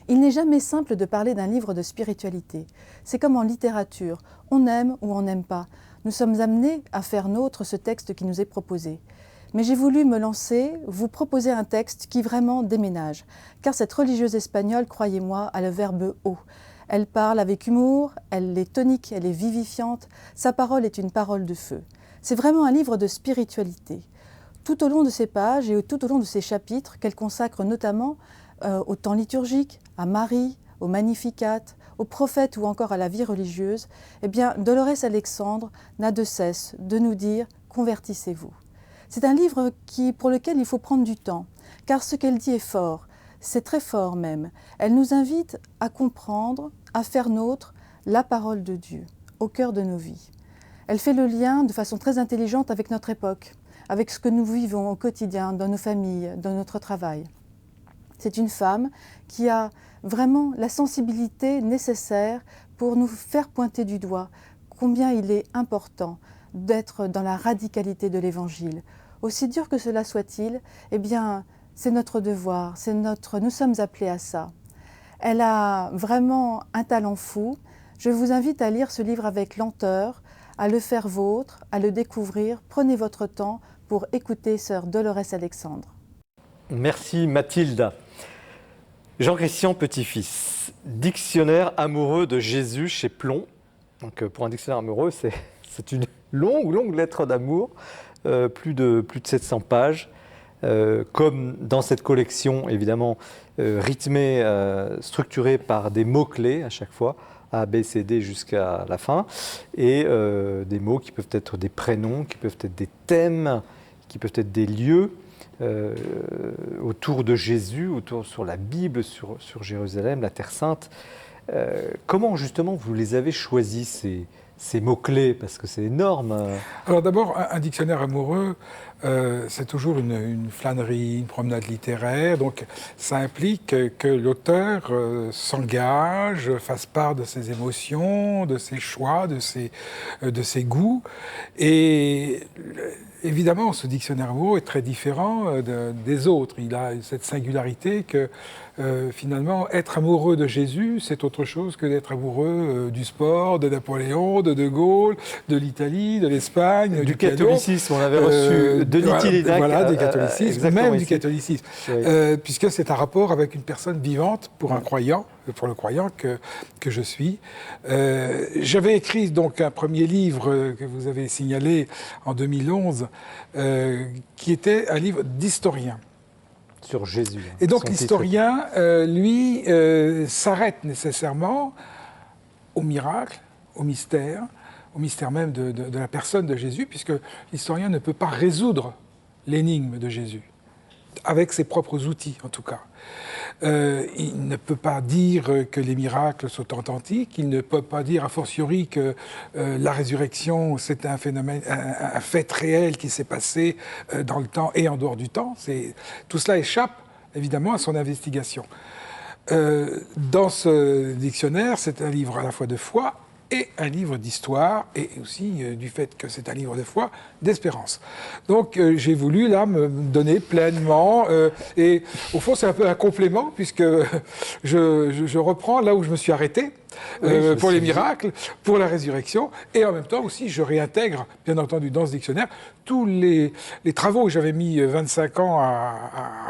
Il n'est jamais simple de parler d'un livre de spiritualité. C'est comme en littérature, on aime ou on n'aime pas. Nous sommes amenés à faire nôtre ce texte qui nous est proposé. Mais j'ai voulu me lancer, vous proposer un texte qui vraiment déménage. Car cette religieuse espagnole, croyez-moi, a le verbe « haut ». Elle parle avec humour, elle est tonique, elle est vivifiante. Sa parole est une parole de feu. C'est vraiment un livre de spiritualité. Tout au long de ces pages et tout au long de ces chapitres, qu'elle consacre notamment au temps liturgique, à Marie, au Magnificat, aux prophètes ou encore à la vie religieuse, Dolores Alexandre n'a de cesse de nous dire « convertissez-vous ». C'est un livre pour lequel il faut prendre du temps, car ce qu'elle dit est fort, c'est très fort même. Elle nous invite à comprendre, à faire nôtre la parole de Dieu au cœur de nos vies. Elle fait le lien de façon très intelligente avec notre époque, avec ce que nous vivons au quotidien, dans nos familles, dans notre travail. C'est une femme qui a vraiment la sensibilité nécessaire pour nous faire pointer du doigt combien il est important d'être dans la radicalité de l'Évangile. Aussi dur que cela soit-il, c'est notre devoir, nous sommes appelés à ça. Elle a vraiment un talent fou. Je vous invite à lire ce livre avec lenteur, à le faire vôtre, à le découvrir. Prenez votre temps pour écouter sœur Dolores Alexandre. Merci Mathilde. Jean-Christian Petit-Fils, dictionnaire amoureux de Jésus chez Plon. Donc pour un dictionnaire amoureux, c'est une longue lettre d'amour, plus de 700 pages. Comme dans cette collection, évidemment, rythmée, structurée par des mots-clés à chaque fois, A, B, C, D jusqu'à la fin, et des mots qui peuvent être des prénoms, qui peuvent être des thèmes, qui peuvent être des lieux autour de Jésus, sur la Bible, sur Jérusalem, la Terre Sainte. Comment justement vous les avez choisis, ces mots-clés, parce que c'est énorme. Alors d'abord, un dictionnaire amoureux, c'est toujours une flânerie, une promenade littéraire. Donc ça implique que l'auteur s'engage, fasse part de ses émotions, de ses choix, de ses goûts. Et évidemment, ce dictionnaire mot est très différent des autres. Il a cette singularité que finalement, être amoureux de Jésus, c'est autre chose que d'être amoureux du sport, de Napoléon, de Gaulle, de l'Italie, de l'Espagne, du catholicisme. On avait reçu Denis Tillédac. Voilà, des catholicismes, même ici. Du catholicisme. Oui. Puisque c'est un rapport avec une personne vivante pour un croyant, pour le croyant que je suis. J'avais écrit donc un premier livre que vous avez signalé en 2011, qui était un livre d'historien. Sur Jésus. Et donc l'historien, lui, s'arrête nécessairement au miracle, au mystère même de la personne de Jésus, puisque l'historien ne peut pas résoudre l'énigme de Jésus, avec ses propres outils en tout cas. Il ne peut pas dire que les miracles sont authentiques, il ne peut pas dire a fortiori que la résurrection c'est un phénomène, un fait réel qui s'est passé dans le temps et en dehors du temps. Tout cela échappe évidemment à son investigation. Dans ce dictionnaire, c'est un livre à la fois de foi et un livre d'histoire, et aussi du fait que c'est un livre de foi, d'espérance. Donc j'ai voulu là me donner pleinement, et au fond c'est un peu un complément, puisque je reprends là où je me suis arrêté, pour les miracles, pour la résurrection, et en même temps aussi je réintègre, bien entendu, dans ce dictionnaire, tous les travaux où j'avais mis 25 ans à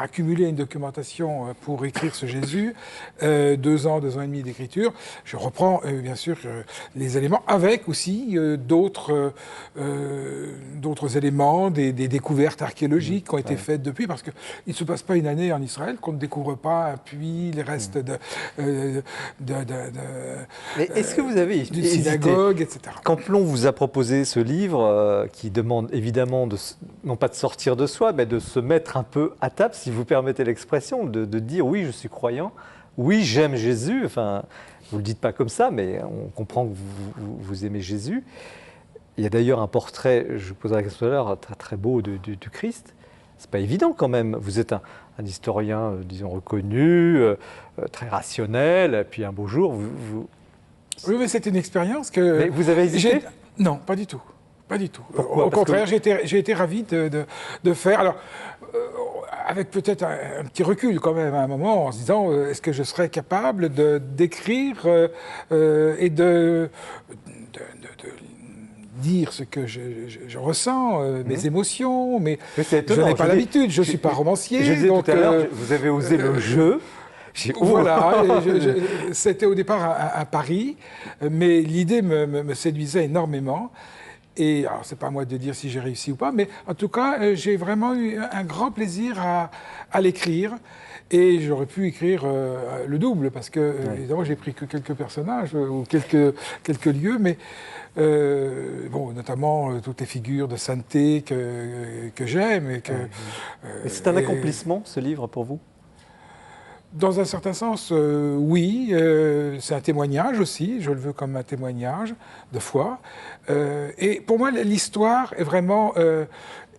accumuler une documentation pour écrire ce Jésus, 2 ans et demi d'écriture. Je reprends bien sûr les éléments, avec aussi d'autres éléments, des découvertes archéologiques qui ont été faites depuis, parce qu'il ne se passe pas une année en Israël qu'on ne découvre pas un puits, les restes mais est-ce que vous avez d'une synagogue, etc. Quand Plon vous a proposé ce livre, qui demande évidemment non pas de sortir de soi, mais de se mettre un peu à table, si vous permettez l'expression, de dire oui, je suis croyant, oui, j'aime Jésus, enfin, vous ne le dites pas comme ça, mais on comprend que vous aimez Jésus. Il y a d'ailleurs un portrait, je vous poserai la question tout à l'heure, très, très beau du Christ. C'est pas évident quand même. Vous êtes un historien, disons, reconnu, très rationnel, et puis un beau jour, Oui, mais c'est une expérience que... Mais vous avez hésité ? Non, pas du tout. Pas du tout. Pourquoi ? Au contraire, j'ai été ravi de faire... Alors, avec peut-être un petit recul quand même à un moment, en se disant, est-ce que je serais capable d'écrire et de dire ce que je ressens, mes émotions, mais je n'ai pas l'habitude, je ne suis pas romancier. Je disais donc, tout à l'heure, vous avez osé le jeu. Voilà, c'était au départ un pari, mais l'idée me séduisait énormément. Et alors, c'est pas à moi de dire si j'ai réussi ou pas, mais en tout cas, j'ai vraiment eu un grand plaisir à l'écrire. Et j'aurais pu écrire le double, parce que, évidemment, j'ai pris que quelques personnages ou quelques lieux, mais bon, notamment toutes les figures de sainteté que j'aime. Mais c'est un accomplissement, ce livre, pour vous ? Dans un certain sens, oui. C'est un témoignage aussi, je le veux comme un témoignage de foi. Et pour moi, l'histoire est vraiment...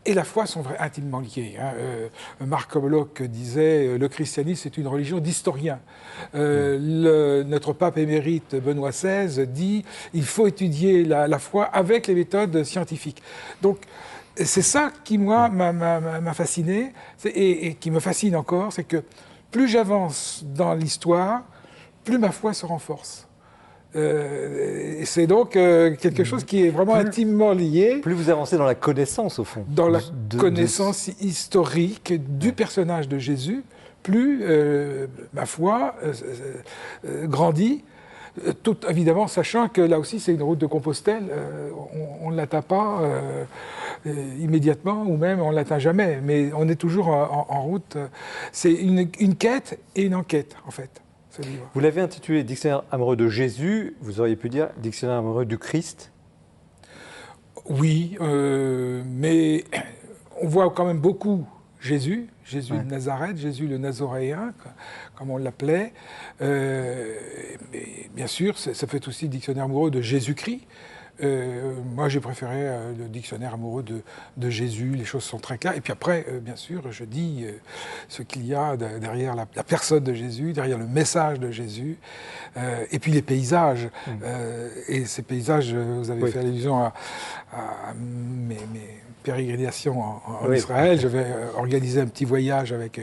et la foi sont intimement liées. Marc Bloch disait « Le christianisme est une religion d'historiens ». Notre pape émérite Benoît XVI dit « Il faut étudier la foi avec les méthodes scientifiques ». Donc, c'est ça qui, moi, m'a fasciné et qui me fascine encore, c'est que plus j'avance dans l'histoire, plus ma foi se renforce. C'est donc quelque chose qui est vraiment intimement lié. Plus vous avancez dans la connaissance, au fond. Dans la connaissance historique du personnage de Jésus, plus ma foi grandit. Tout évidemment, sachant que là aussi, c'est une route de Compostelle. On ne l'atteint pas immédiatement, ou même on ne l'atteint jamais. Mais on est toujours en route. C'est une quête et une enquête, en fait. Vous l'avez intitulé Dictionnaire amoureux de Jésus, vous auriez pu dire Dictionnaire amoureux du Christ ? Oui, mais on voit quand même beaucoup Jésus de Nazareth, Jésus le Nazoréen, comme on l'appelait. Mais bien sûr, ça fait aussi Dictionnaire amoureux de Jésus-Christ, Moi, j'ai préféré le dictionnaire amoureux de Jésus. Les choses sont très claires. Et puis après, bien sûr, je dis ce qu'il y a derrière la personne de Jésus, derrière le message de Jésus, et puis les paysages. Et ces paysages, vous avez fait allusion à mes pérégrinations en Israël. Je vais organiser un petit voyage avec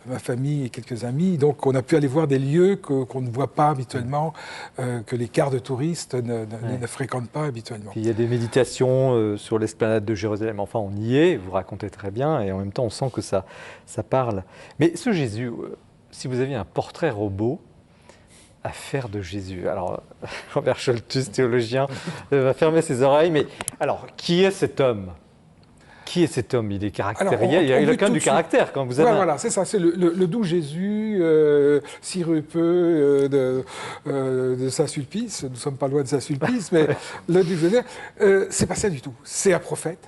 ma famille et quelques amis. Donc, on a pu aller voir des lieux qu'on ne voit pas habituellement, que les quarts de touristes ne fréquentent pas habituellement. Il y a des méditations sur l'esplanade de Jérusalem. Enfin, on y est, vous racontez très bien, et en même temps, on sent que ça parle. Mais ce Jésus, si vous aviez un portrait robot à faire de Jésus. Alors, Robert Scholtus, théologien, va fermer ses oreilles. Mais alors, qui est cet homme ? Qui est cet homme? Il est caractériel, il a quand même du caractère quand vous avez... Voilà, c'est ça, c'est le doux Jésus, sirupeux de Saint-Sulpice. Nous ne sommes pas loin de Saint-Sulpice, mais le doux Jésus, c'est pas ça du tout. C'est un prophète.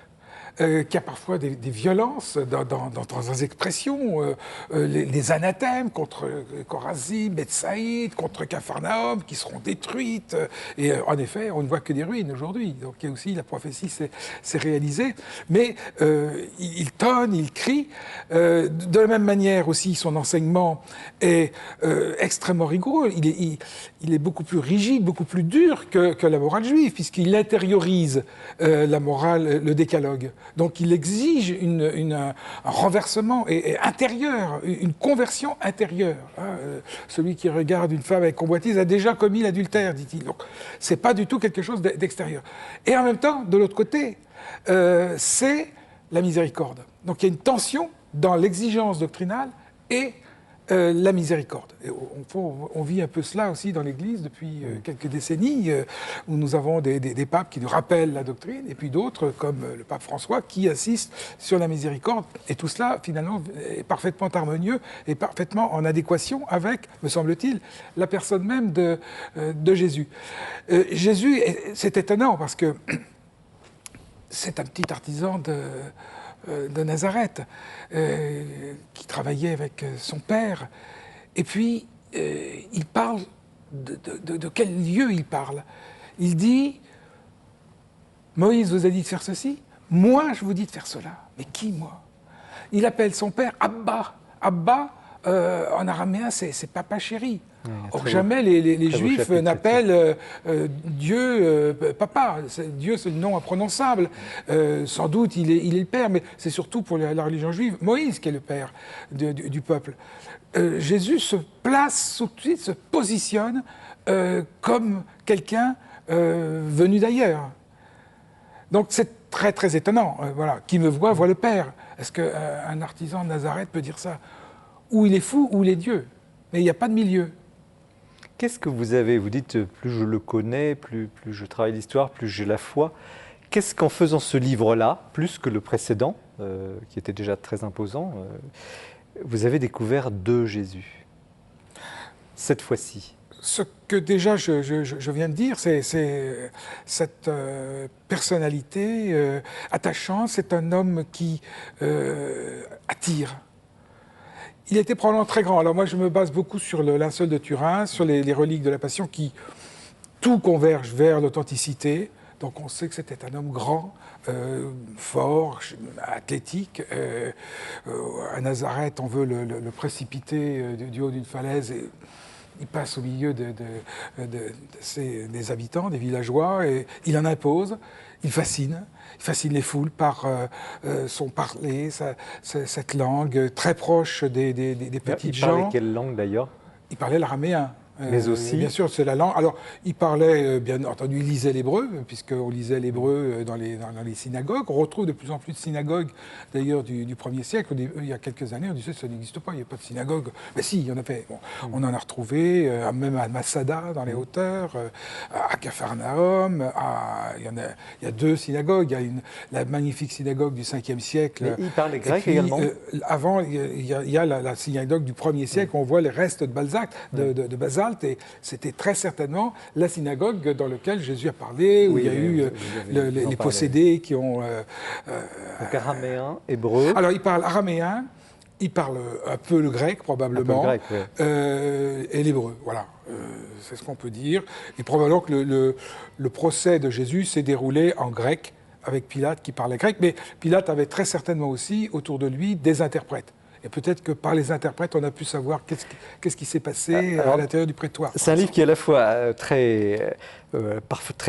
Qui a parfois des violences dans ses expressions, les anathèmes contre Chorazin, Bethsaïde, contre Capharnaüm, qui seront détruites. Et en effet, on ne voit que des ruines aujourd'hui. Donc il y a aussi, la prophétie s'est réalisée. Mais il tonne, il crie. De la même manière aussi, son enseignement est extrêmement rigoureux. Il est beaucoup plus rigide, beaucoup plus dur que la morale juive, puisqu'il intériorise la morale, le décalogue. Donc il exige un renversement intérieur, une conversion intérieure. Celui qui regarde une femme avec convoitise a déjà commis l'adultère, dit-il. Donc c'est pas du tout quelque chose d'extérieur. Et en même temps, de l'autre côté, c'est la miséricorde. Donc il y a une tension dans l'exigence doctrinale et la miséricorde. Et on vit un peu cela aussi dans l'Église depuis quelques décennies, où nous avons des papes qui nous rappellent la doctrine, et puis d'autres, comme le pape François, qui insistent sur la miséricorde. Et tout cela, finalement, est parfaitement harmonieux et parfaitement en adéquation avec, me semble-t-il, la personne même de Jésus. Jésus, c'est étonnant, parce que c'est un petit artisan de Nazareth, qui travaillait avec son père. Et puis, il parle de quel lieu il parle. Il dit, Moïse vous a dit de faire ceci, moi je vous dis de faire cela. Mais qui, moi? Il appelle son père Abba. Abba, en araméen, c'est papa chéri. Or, jamais les Juifs n'appellent Dieu papa. Dieu, c'est le nom imprononçable. Sans doute, il est le père, mais c'est surtout pour la religion juive Moïse qui est le père du peuple. Jésus se place tout de suite, se positionne comme quelqu'un venu d'ailleurs. Donc c'est très très étonnant. Voilà. Qui me voit, voit le Père. Est-ce qu'un artisan de Nazareth peut dire ça? Ou il est fou, ou il est Dieu. Mais il n'y a pas de milieu. Qu'est-ce que vous avez? Vous dites, plus je le connais, plus je travaille l'histoire, plus j'ai la foi. Qu'est-ce qu'en faisant ce livre-là, plus que le précédent, qui était déjà très imposant, vous avez découvert de Jésus, cette fois-ci? Ce que déjà je viens de dire, c'est cette personnalité attachante. C'est un homme qui attire. Il était probablement très grand. Alors moi, je me base beaucoup sur le linceul de Turin, sur les reliques de la Passion, qui tout converge vers l'authenticité. Donc on sait que c'était un homme grand, fort, athlétique. À Nazareth, on veut le précipiter du haut d'une falaise. Et il passe au milieu des habitants, des villageois, et il en impose. Il fascine les foules par son parler, cette langue très proche des petites gens. Il parlait quelle langue d'ailleurs? Il parlait l'araméen. Mais aussi... Bien sûr, c'est la langue. Alors, il parlait, bien entendu, il lisait l'hébreu, puisqu'on lisait l'hébreu dans les synagogues. On retrouve de plus en plus de synagogues, d'ailleurs, du 1er siècle. Il y a quelques années, on disait que ça n'existe pas, il n'y a pas de synagogue. Mais si, il y en avait. Bon, on en a retrouvé, même à Masada, dans les hauteurs, à Capharnaüm. Il y a 2 synagogues. Il y a la magnifique synagogue du 5e siècle. Mais il parlait grec puis, également. Avant, il y a la synagogue du 1er siècle. On voit les restes de Balzac, de Basalte. Et c'était très certainement la synagogue dans laquelle Jésus a parlé, où il y a eu les possédés qui ont... Donc araméen, hébreu... Alors il parle araméen, il parle un peu le grec probablement, un peu le grec, ouais. Et l'hébreu, voilà. c'est ce qu'on peut dire. Et probablement que le procès de Jésus s'est déroulé en grec, avec Pilate qui parlait grec, mais Pilate avait très certainement aussi autour de lui des interprètes. Et peut-être que par les interprètes, on a pu savoir qu'est-ce qui s'est passé à l'intérieur du prétoire. C'est un livre qui est à la fois très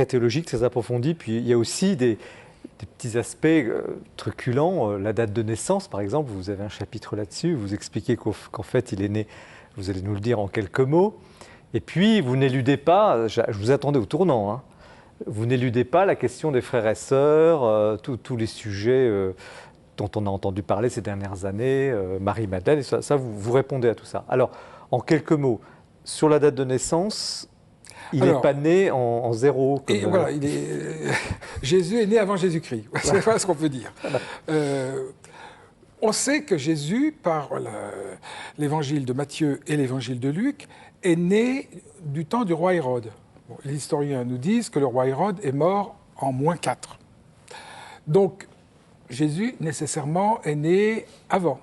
théologique, très approfondi, puis il y a aussi des petits aspects truculents. La date de naissance, par exemple, vous avez un chapitre là-dessus, vous expliquez qu'en fait, il est né, vous allez nous le dire en quelques mots, et puis vous n'éludez pas, je vous attendais au tournant, hein, vous n'éludez pas la question des frères et sœurs, tous les sujets dont on a entendu parler ces dernières années, Marie-Madeleine, et ça vous répondez à tout ça. Alors, en quelques mots, sur la date de naissance, il n'est pas né en zéro. Et voilà, Jésus est né avant Jésus-Christ, c'est voilà ce qu'on peut dire. On sait que Jésus, par l'évangile de Matthieu et l'évangile de Luc, est né du temps du roi Hérode. Bon, les historiens nous disent que le roi Hérode est mort en -4. Donc, Jésus, nécessairement, est né avant.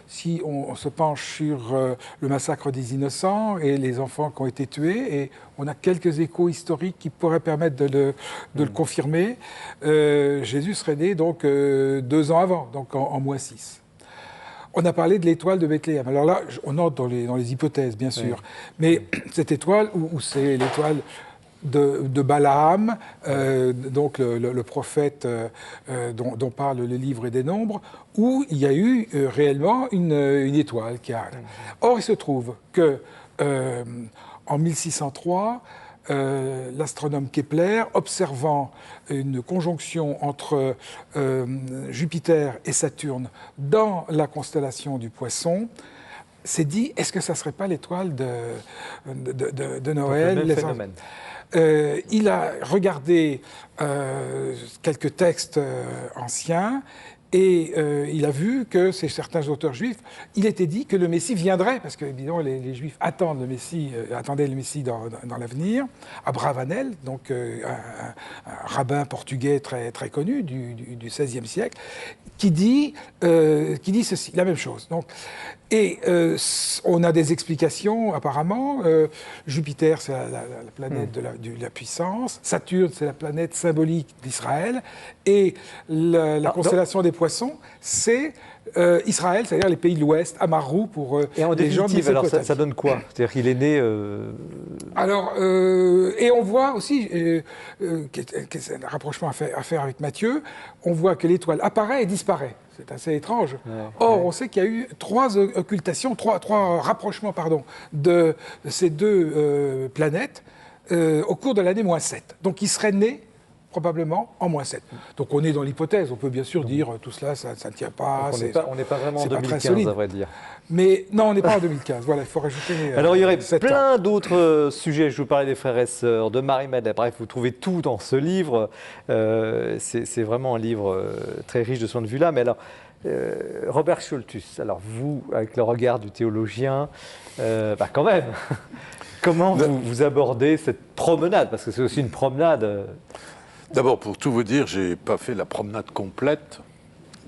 Si on se penche sur le massacre des innocents et les enfants qui ont été tués, et on a quelques échos historiques qui pourraient permettre de le confirmer, Jésus serait né donc 2 ans avant, donc en -6. On a parlé de l'étoile de Bethléem. Alors là, on entre dans les hypothèses, bien sûr. Oui. Mais cette étoile, où c'est l'étoile de Balaam, donc le prophète dont parle le livre des Nombres, où il y a eu réellement une étoile qui arrive. Or, il se trouve que en 1603, l'astronome Kepler, observant une conjonction entre Jupiter et Saturne dans la constellation du Poisson, s'est dit, est-ce que ça ne serait pas l'étoile de Noël? Le même phénomène. Il a regardé quelques textes anciens et il a vu que chez certains auteurs juifs, il était dit que le Messie viendrait, parce que évidemment les Juifs attendent le Messie, attendaient le Messie dans l'avenir. Abravanel, donc un rabbin portugais très, très connu du XVIe siècle, qui dit ceci, la même chose. Donc, on a des explications, apparemment. Jupiter, c'est la planète de la puissance. Saturne, c'est la planète symbolique d'Israël. Et la constellation des Poissons, c'est Israël, c'est-à-dire les pays de l'Ouest, Amaru pour et en les gens de Mésopotamie. Alors, ça donne quoi? C'est-à-dire qu'il est né... Alors, et on voit aussi, c'est un rapprochement à faire avec Matthieu, on voit que l'étoile apparaît et disparaît. C'est assez étrange. Or, on sait qu'il y a eu 3 occultations, 3 rapprochements, de ces 2 planètes au cours de l'année -7. Donc, il serait né probablement en -7. Donc on est dans l'hypothèse, on peut bien sûr dire tout cela, ça ne tient pas. On n'est pas vraiment en 2015, à vrai dire. Mais non, on n'est pas en 2015, voilà, il faut rajouter... Alors il y aurait plein d'autres sujets, je vous parlais des frères et sœurs, de Marie-Madeleine, bref, vous trouvez tout dans ce livre, c'est vraiment un livre très riche de ce point de vue-là, mais alors, Robert Schulthus, alors vous, avec le regard du théologien, quand même, comment vous abordez cette promenade, parce que c'est aussi une promenade... D'abord, pour tout vous dire, je n'ai pas fait la promenade complète,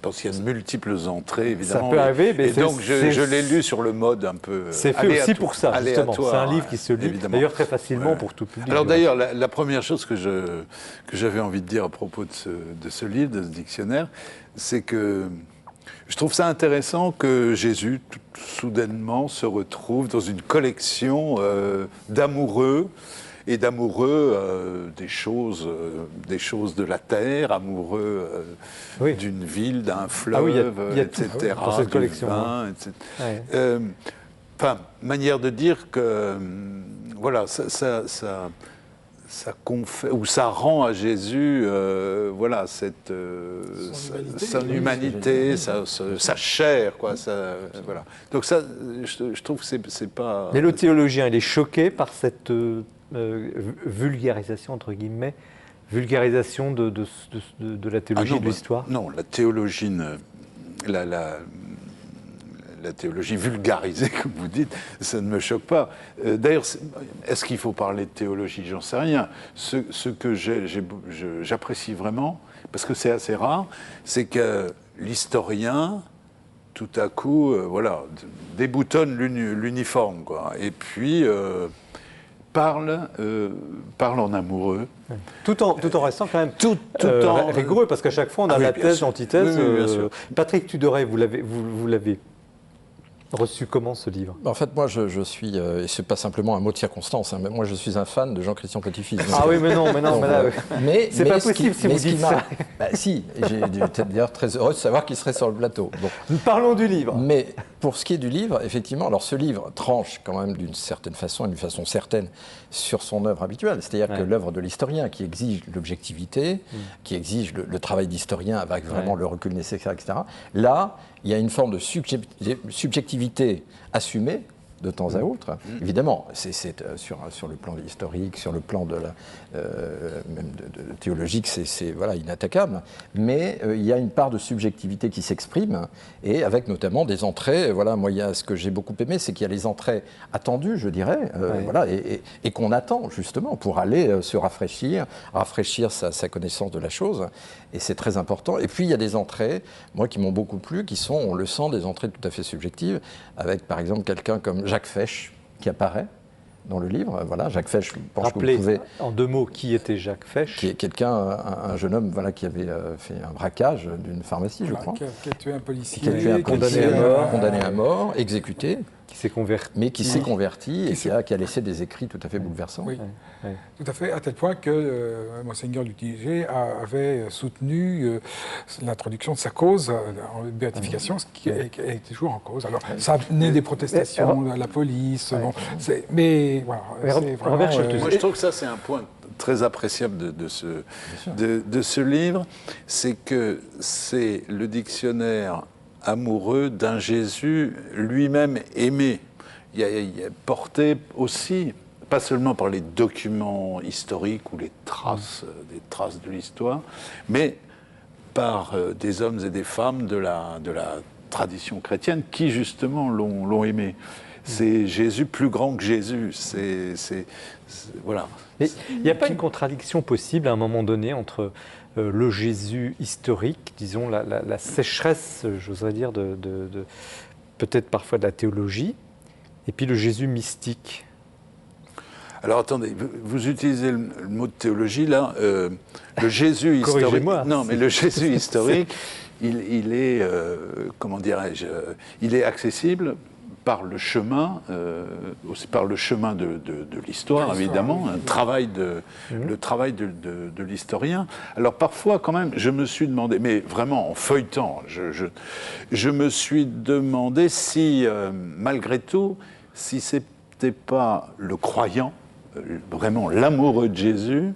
parce qu'il y a de multiples entrées, évidemment. Ça peut arriver, mais donc je l'ai lu sur le mode un peu c'est fait aussi pour ça, justement. C'est un livre qui se lit, d'ailleurs, très facilement pour tout public. Alors d'ailleurs, la première chose que j'avais envie de dire à propos de ce livre, de ce dictionnaire, c'est que je trouve ça intéressant que Jésus, soudainement, se retrouve dans une collection d'amoureux, et d'amoureux des choses de la terre, amoureux d'une ville, d'un fleuve, etc. Dans cette collection. Vin, etc. Enfin, manière de dire que voilà, ça rend à Jésus voilà, son humanité, sa chair, quoi. Voilà. Donc ça, je trouve que c'est pas... Mais le théologien, il est choqué par cette... vulgarisation, entre guillemets, vulgarisation de la théologie de l'histoire? Non, la théologie, la théologie vulgarisée, comme vous dites, ça ne me choque pas. D'ailleurs, est-ce qu'il faut parler de théologie? J'en sais rien. Ce que j'apprécie vraiment, parce que c'est assez rare, c'est que l'historien, tout à coup, voilà, déboutonne l'uniforme, quoi. Et puis... parle en amoureux. Tout en restant quand même Tout en rigoureux, parce qu'à chaque fois on a la bien thèse, sûr. l'antithèse. Oui, bien sûr. Patrick Tudoret, vous l'avez reçu comment, ce livre? En fait, moi, je suis, et c'est pas simplement un mot de circonstance, hein, mais moi, je suis un fan de Jean-Christian Petit-Fils. Ah oui, mais non, mais là, c'est pas possible si vous dites ça. Bah, si, j'étais d'ailleurs très heureux de savoir qu'il serait sur le plateau. Bon. Nous parlons du livre. Mais pour ce qui est du livre, effectivement, alors ce livre tranche quand même d'une certaine façon, d'une façon certaine, sur son œuvre habituelle. C'est-à-dire que l'œuvre de l'historien, qui exige l'objectivité, qui exige le travail d'historien avec vraiment le recul nécessaire, etc. Là, il y a une forme de subjectivité assumée de temps à autre. Évidemment, c'est sur le plan historique, sur le plan de même de théologique, c'est voilà, inattaquable. Mais il y a une part de subjectivité qui s'exprime, et avec notamment des entrées. Voilà, moi, ce que j'ai beaucoup aimé, c'est qu'il y a les entrées attendues, je dirais, voilà, et qu'on attend justement pour aller se rafraîchir sa connaissance de la chose. Et c'est très important. Et puis, il y a des entrées, moi, qui m'ont beaucoup plu, qui sont, on le sent, des entrées tout à fait subjectives, avec, par exemple, quelqu'un comme Jacques Fesch, qui apparaît dans le livre. Voilà, Jacques Fesch, je pense que vous pouvez... en 2 mots, qui était Jacques Fesch? Qui est quelqu'un, un jeune homme, voilà, qui avait fait un braquage d'une pharmacie, je crois. Qui a tué un policier. Qui a tué un policier, condamné à mort, exécuté. Qui s'est converti. Mais qui s'est converti et qui a laissé des écrits tout à fait bouleversants. Oui, tout à fait, à tel point que Monseigneur Lustiger avait soutenu l'introduction de sa cause en béatification, ce qui est toujours en cause. Alors, ça a amené des protestations à la police, mais voilà. Moi, je trouve que ça, c'est un point très appréciable de ce livre, c'est que c'est le dictionnaire amoureux d'un Jésus lui-même aimé. Il est porté aussi, pas seulement par les documents historiques ou les traces, des traces de l'histoire, mais par des hommes et des femmes de la tradition chrétienne qui, justement, l'ont aimé. C'est Jésus plus grand que Jésus. Voilà. Mais il n'y a pas une contradiction possible à un moment donné entre le Jésus historique, disons la sécheresse, j'oserais dire, peut-être parfois de la théologie, et puis le Jésus mystique? Alors attendez, vous utilisez le mot de théologie là. Le Jésus historique. Corrigez-moi. Non, mais le Jésus historique, il est, comment dirais-je, il est accessible par le chemin, aussi par le chemin de l'histoire, évidemment, le travail de l'historien. Alors parfois, quand même, je me suis demandé, mais vraiment en feuilletant, je me suis demandé si, malgré tout, si c'était pas le croyant, vraiment l'amoureux de Jésus,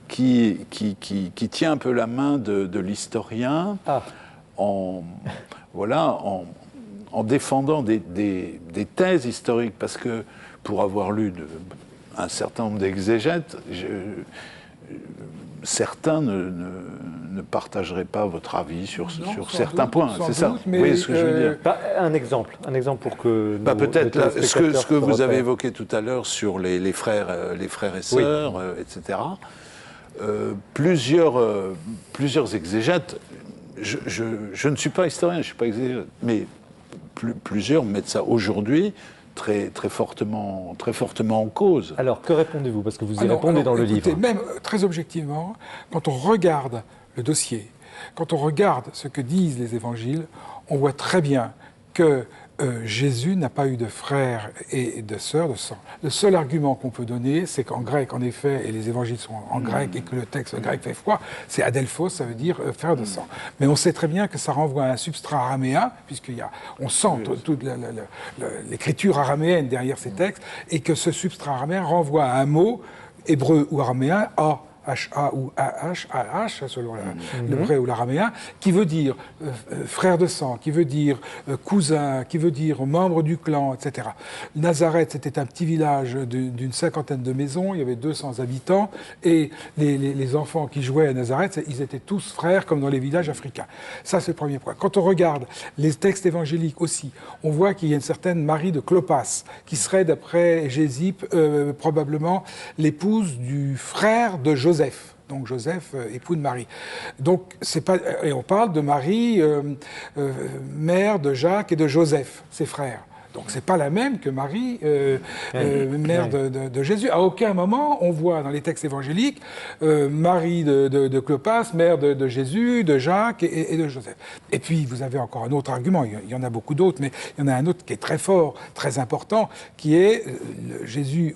qui tient un peu la main de l'historien en défendant des thèses historiques, parce que pour avoir lu un certain nombre d'exégètes, certains ne partageraient pas votre avis sur certains points, c'est ça? Mais oui, ce que je veux dire. Un exemple pour que peut-être ce que vous avez évoqué tout à l'heure sur les frères et sœurs, etc. Plusieurs exégètes. Je ne suis pas historien, je ne suis pas exégète, mais plusieurs mettent ça aujourd'hui très fortement en cause. Alors, que répondez-vous? Parce que vous y répondez dans le livre. Même très objectivement, quand on regarde le dossier, quand on regarde ce que disent les évangiles, on voit très bien que Jésus n'a pas eu de frères et de sœurs de sang. Le seul argument qu'on peut donner, c'est qu'en grec, en effet, et les évangiles sont en grec, et que le texte grec fait froid, c'est adelphos, ça veut dire frère de sang. Mais on sait très bien que ça renvoie à un substrat araméen, puisqu'on sent toute l'écriture araméenne derrière ces textes, et que ce substrat araméen renvoie à un mot hébreu ou araméen, H-A ou A-H, selon l'hébreu ou l'araméen, qui veut dire frère de sang, qui veut dire cousin, qui veut dire membre du clan, etc. Nazareth, c'était un petit village d'une 50aine de maisons, il y avait 200 habitants, et les enfants qui jouaient à Nazareth, ils étaient tous frères, comme dans les villages africains. Ça, c'est le premier point. Quand on regarde les textes évangéliques aussi, on voit qu'il y a une certaine Marie de Clopas, qui serait, d'après Gésippe, probablement l'épouse du frère de Joseph. Donc Joseph, époux de Marie. Donc c'est pas, et on parle de Marie, mère de Jacques et de Joseph, ses frères. Donc c'est pas la même que Marie, mère de Jésus. À aucun moment on voit dans les textes évangéliques Marie de Clopas, mère de Jésus, de Jacques et de Joseph. Et puis vous avez encore un autre argument, il y en a beaucoup d'autres, mais il y en a un autre qui est très fort, très important, qui est Jésus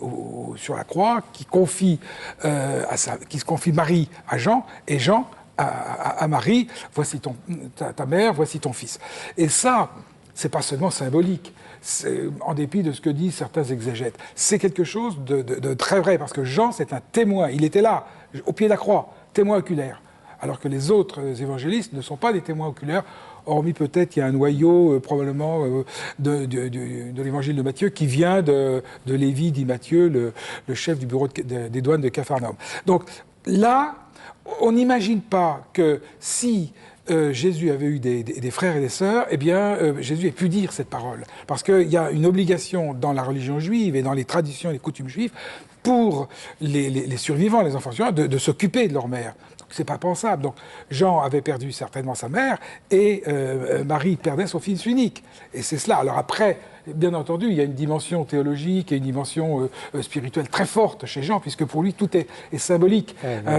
sur la croix, qui se confie Marie à Jean, et Jean à Marie, voici ta mère, voici ton fils. Et ça, c'est pas seulement symbolique, en dépit de ce que disent certains exégètes. C'est quelque chose de très vrai, parce que Jean, c'est un témoin, il était là, au pied de la croix, témoin oculaire, alors que les autres évangélistes ne sont pas des témoins oculaires, hormis peut-être il y a un noyau probablement de l'évangile de Matthieu qui vient de Lévi, dit Matthieu, le chef du bureau des douanes de Capharnaüm. Donc là, on n'imagine pas que si Jésus avait eu des frères et des sœurs, eh bien, Jésus ait pu dire cette parole. Parce qu'il y a une obligation dans la religion juive et dans les traditions et les coutumes juives pour les survivants, les enfants survivants, de s'occuper de leur mère. C'est pas pensable. Donc Jean avait perdu certainement sa mère et Marie perdait son fils unique. Et c'est cela. Alors après, bien entendu, il y a une dimension théologique et une dimension spirituelle très forte chez Jean, puisque pour lui, tout est symbolique.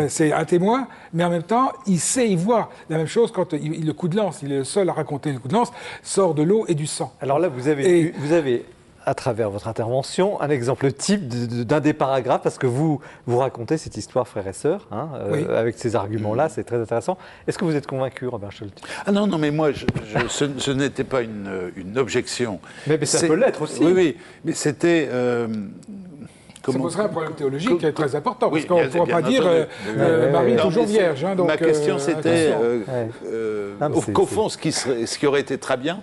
C'est un témoin, mais en même temps, il voit la même chose quand le coup de lance, il est le seul à raconter le coup de lance, sort de l'eau et du sang. Alors là, vous avez à travers votre intervention, un exemple type d'un des paragraphes, parce que vous racontez cette histoire, frères et sœurs, avec ces arguments-là, c'est très intéressant. Est-ce que vous êtes convaincu, Robert Scholtz ? Ah non, mais moi, ce n'était pas une objection. Mais ça peut l'être aussi. Oui, mais c'était... ça poserait un problème théologique très important, parce qu'on ne pourra pas dire Marie est toujours vierge. Donc, ma question, c'était qu'au fond, ce qui aurait été très bien,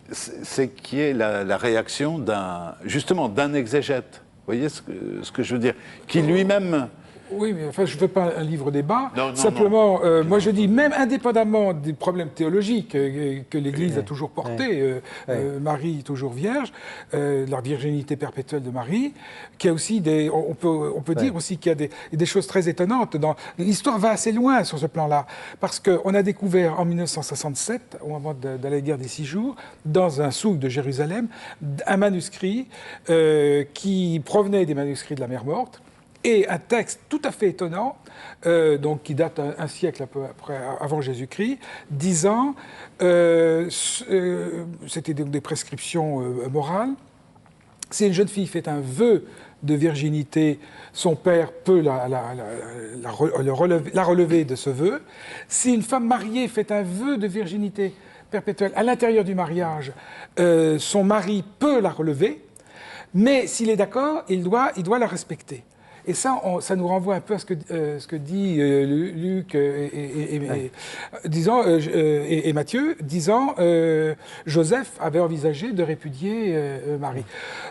c'est qu'il y ait la réaction d'un exégète. Vous voyez ce que je veux dire ? Qui lui-même... Oui, mais enfin, je ne fais pas un livre débat. Simplement, moi je dis, même indépendamment des problèmes théologiques que l'Église a toujours portés, Marie toujours vierge, la virginité perpétuelle de Marie, qu'il y a aussi on peut dire aussi qu'il y a des choses très étonnantes. L'histoire va assez loin sur ce plan-là, parce qu'on a découvert en 1967, au moment de la guerre des 6 jours, dans un souk de Jérusalem, un manuscrit qui provenait des manuscrits de la Mer Morte, et un texte tout à fait étonnant, donc qui date un siècle avant Jésus-Christ, disant, c'était donc des prescriptions morales, si une jeune fille fait un vœu de virginité, son père peut la relever de ce vœu. Si une femme mariée fait un vœu de virginité perpétuelle à l'intérieur du mariage, son mari peut la relever, mais s'il est d'accord, il doit la respecter. Et ça nous renvoie un peu à ce que dit Luc et Matthieu, disant Joseph avait envisagé de répudier Marie.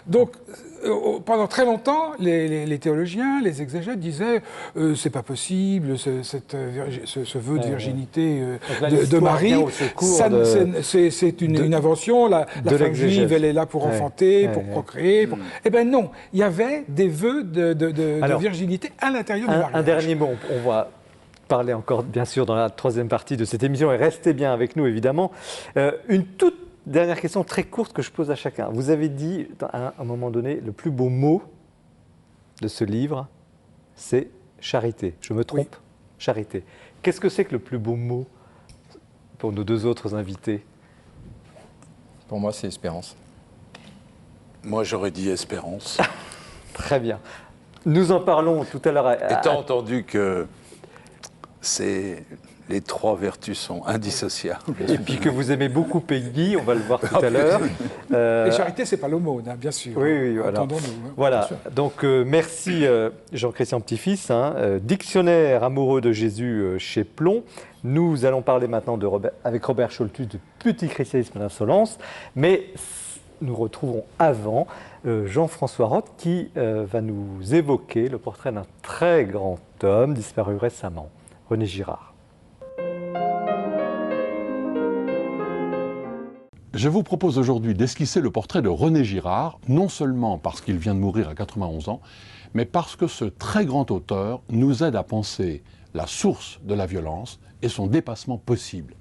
Donc, pendant très longtemps, les théologiens, les exégètes disaient c'est pas possible, ce vœu de virginité de Marie, c'est une invention, la femme juive, elle est là pour enfanter, pour procréer. Eh bien non, il y avait des vœux de virginité à l'intérieur du mariage. Un dernier mot, on va parler encore bien sûr dans la troisième partie de cette émission et restez bien avec nous évidemment. Une toute dernière question très courte que je pose à chacun. Vous avez dit à un moment donné, le plus beau mot de ce livre, c'est charité. Je me trompe ? Oui. Charité. Qu'est-ce que c'est que le plus beau mot pour nos deux autres invités ? Pour moi, c'est espérance. Moi, j'aurais dit espérance. Très bien. Nous en parlons tout à l'heure. Étant entendu que les trois vertus sont indissociables. Et puis que vous aimez beaucoup Peggy, on va le voir tout à l'heure. Et charité, c'est pas l'aumône, bien sûr. Oui, voilà. Entendons-nous. Voilà. Donc, merci Jean-Christian Petit-Fils. Dictionnaire amoureux de Jésus chez Plon. Nous allons parler maintenant avec Robert Scholtz de Petit christianisme d'insolence. Mais nous retrouvons avant Jean-François Roth qui va nous évoquer le portrait d'un très grand homme disparu récemment, René Girard. Je vous propose aujourd'hui d'esquisser le portrait de René Girard, non seulement parce qu'il vient de mourir à 91 ans, mais parce que ce très grand auteur nous aide à penser la source de la violence et son dépassement possible.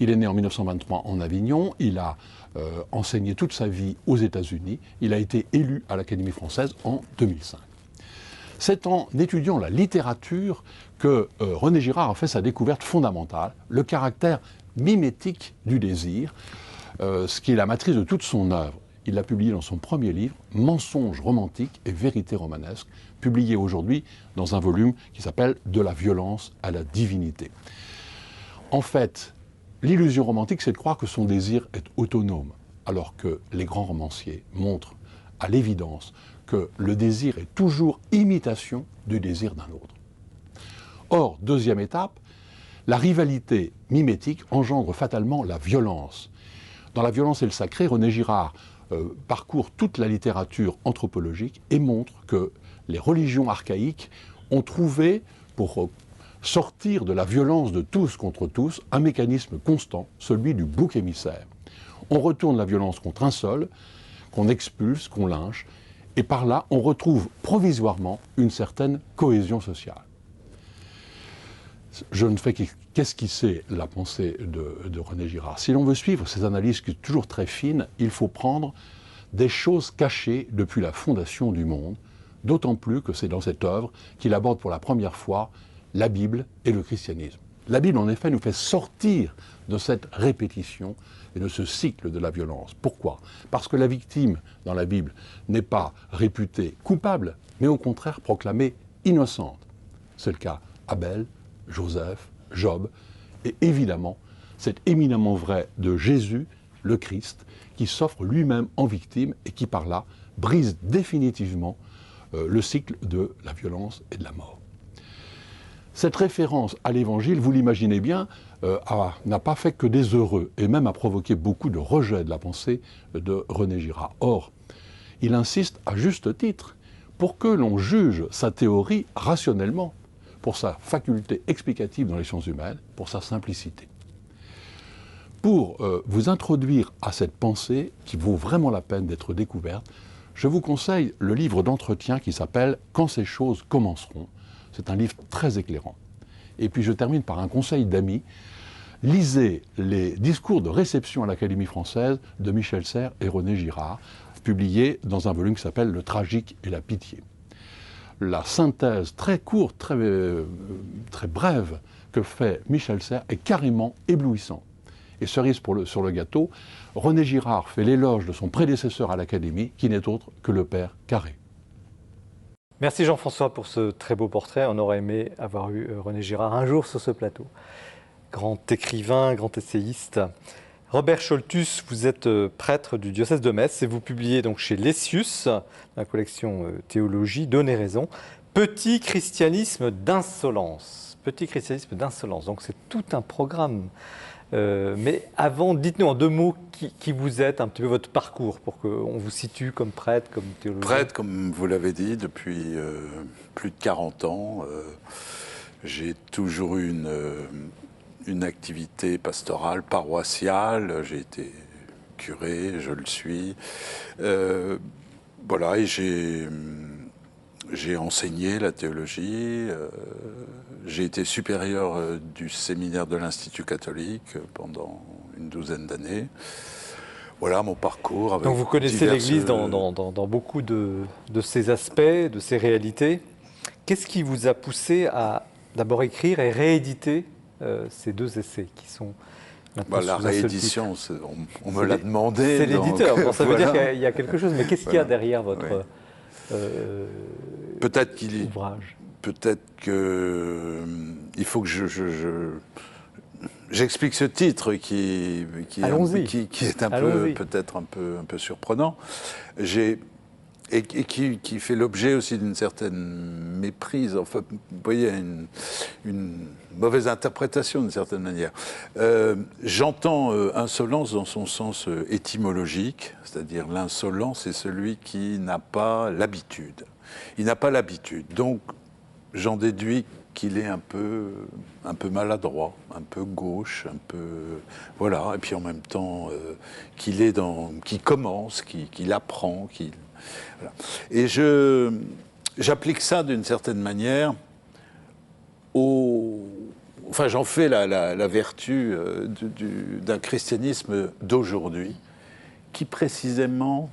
Il est né en 1923 en Avignon, il a enseigné toute sa vie aux États-Unis, il a été élu à l'Académie française en 2005. C'est en étudiant la littérature que René Girard a fait sa découverte fondamentale, le caractère mimétique du désir, ce qui est la matrice de toute son œuvre. Il l'a publié dans son premier livre, Mensonges romantiques et vérités romanesques, publié aujourd'hui dans un volume qui s'appelle « De la violence à la divinité ». En fait, l'illusion romantique, c'est de croire que son désir est autonome, alors que les grands romanciers montrent à l'évidence que le désir est toujours imitation du désir d'un autre. Or, deuxième étape, la rivalité mimétique engendre fatalement la violence. Dans La violence et le sacré, René Girard parcourt toute la littérature anthropologique et montre que les religions archaïques ont trouvé, pour sortir de la violence de tous contre tous, un mécanisme constant, celui du bouc émissaire. On retourne la violence contre un seul, qu'on expulse, qu'on lynche, et par là, on retrouve provisoirement une certaine cohésion sociale. Je ne fais qu'esquisser la pensée de René Girard. Si l'on veut suivre ces analyses qui sont toujours très fines, il faut prendre des choses cachées depuis la fondation du monde, d'autant plus que c'est dans cette œuvre qu'il aborde pour la première fois la Bible et le christianisme. La Bible, en effet, nous fait sortir de cette répétition et de ce cycle de la violence. Pourquoi ? Parce que la victime, dans la Bible, n'est pas réputée coupable, mais au contraire proclamée innocente. C'est le cas Abel, Joseph, Job, et évidemment, c'est éminemment vrai de Jésus, le Christ, qui s'offre lui-même en victime et qui, par là, brise définitivement le cycle de la violence et de la mort. Cette référence à l'Évangile, vous l'imaginez bien, n'a pas fait que des heureux, et même a provoqué beaucoup de rejet de la pensée de René Girard. Or, il insiste à juste titre pour que l'on juge sa théorie rationnellement, pour sa faculté explicative dans les sciences humaines, pour sa simplicité. Pour vous introduire à cette pensée, qui vaut vraiment la peine d'être découverte, je vous conseille le livre d'entretien qui s'appelle « Quand ces choses commenceront ». C'est un livre très éclairant. Et puis je termine par un conseil d'amis. Lisez les discours de réception à l'Académie française de Michel Serres et René Girard, publiés dans un volume qui s'appelle « Le tragique et la pitié ». La synthèse très courte, très brève que fait Michel Serres est carrément éblouissante. Et cerise sur le gâteau, René Girard fait l'éloge de son prédécesseur à l'Académie, qui n'est autre que le père Carré. Merci Jean-François pour ce très beau portrait. On aurait aimé avoir eu René Girard un jour sur ce plateau. Grand écrivain, grand essayiste. Robert Scholtus, vous êtes prêtre du diocèse de Metz et vous publiez donc chez Lessius, la collection Théologie, Donnez raison, Petit christianisme d'insolence. Petit christianisme d'insolence, donc c'est tout un programme. Mais avant, dites-nous en deux mots qui vous êtes, un petit peu votre parcours, pour qu'on vous situe comme prêtre, comme théologien. Prêtre, comme vous l'avez dit, depuis plus de 40 ans. J'ai toujours eu une activité pastorale, paroissiale. J'ai été curé, je le suis. Voilà, et j'ai enseigné la théologie. J'ai été supérieur du séminaire de l'Institut catholique pendant une douzaine d'années. Voilà mon parcours. Donc vous connaissez l'Église dans beaucoup de ses aspects, de ses réalités. Qu'est-ce qui vous a poussé à d'abord écrire et rééditer ces deux essais qui sont maintenant la réédition, on me l'a demandé. C'est l'éditeur, bon, ça veut dire qu'il y a quelque chose. Mais qu'est-ce qu'il y a derrière votre ouvrage ? Peut-être qu'il faut que j'explique ce titre qui est peut-être un peu surprenant. Et qui fait l'objet aussi d'une certaine méprise, enfin, vous voyez, une mauvaise interprétation d'une certaine manière. J'entends insolence dans son sens étymologique, c'est-à-dire l'insolent, c'est celui qui n'a pas l'habitude. Il n'a pas l'habitude, donc j'en déduis qu'il est un peu maladroit, un peu gauche, un peu voilà, et puis en même temps qu'il commence, qu'il apprend, voilà. Et j'applique ça d'une certaine manière aux enfin, j'en fais la vertu d'un christianisme d'aujourd'hui, qui précisément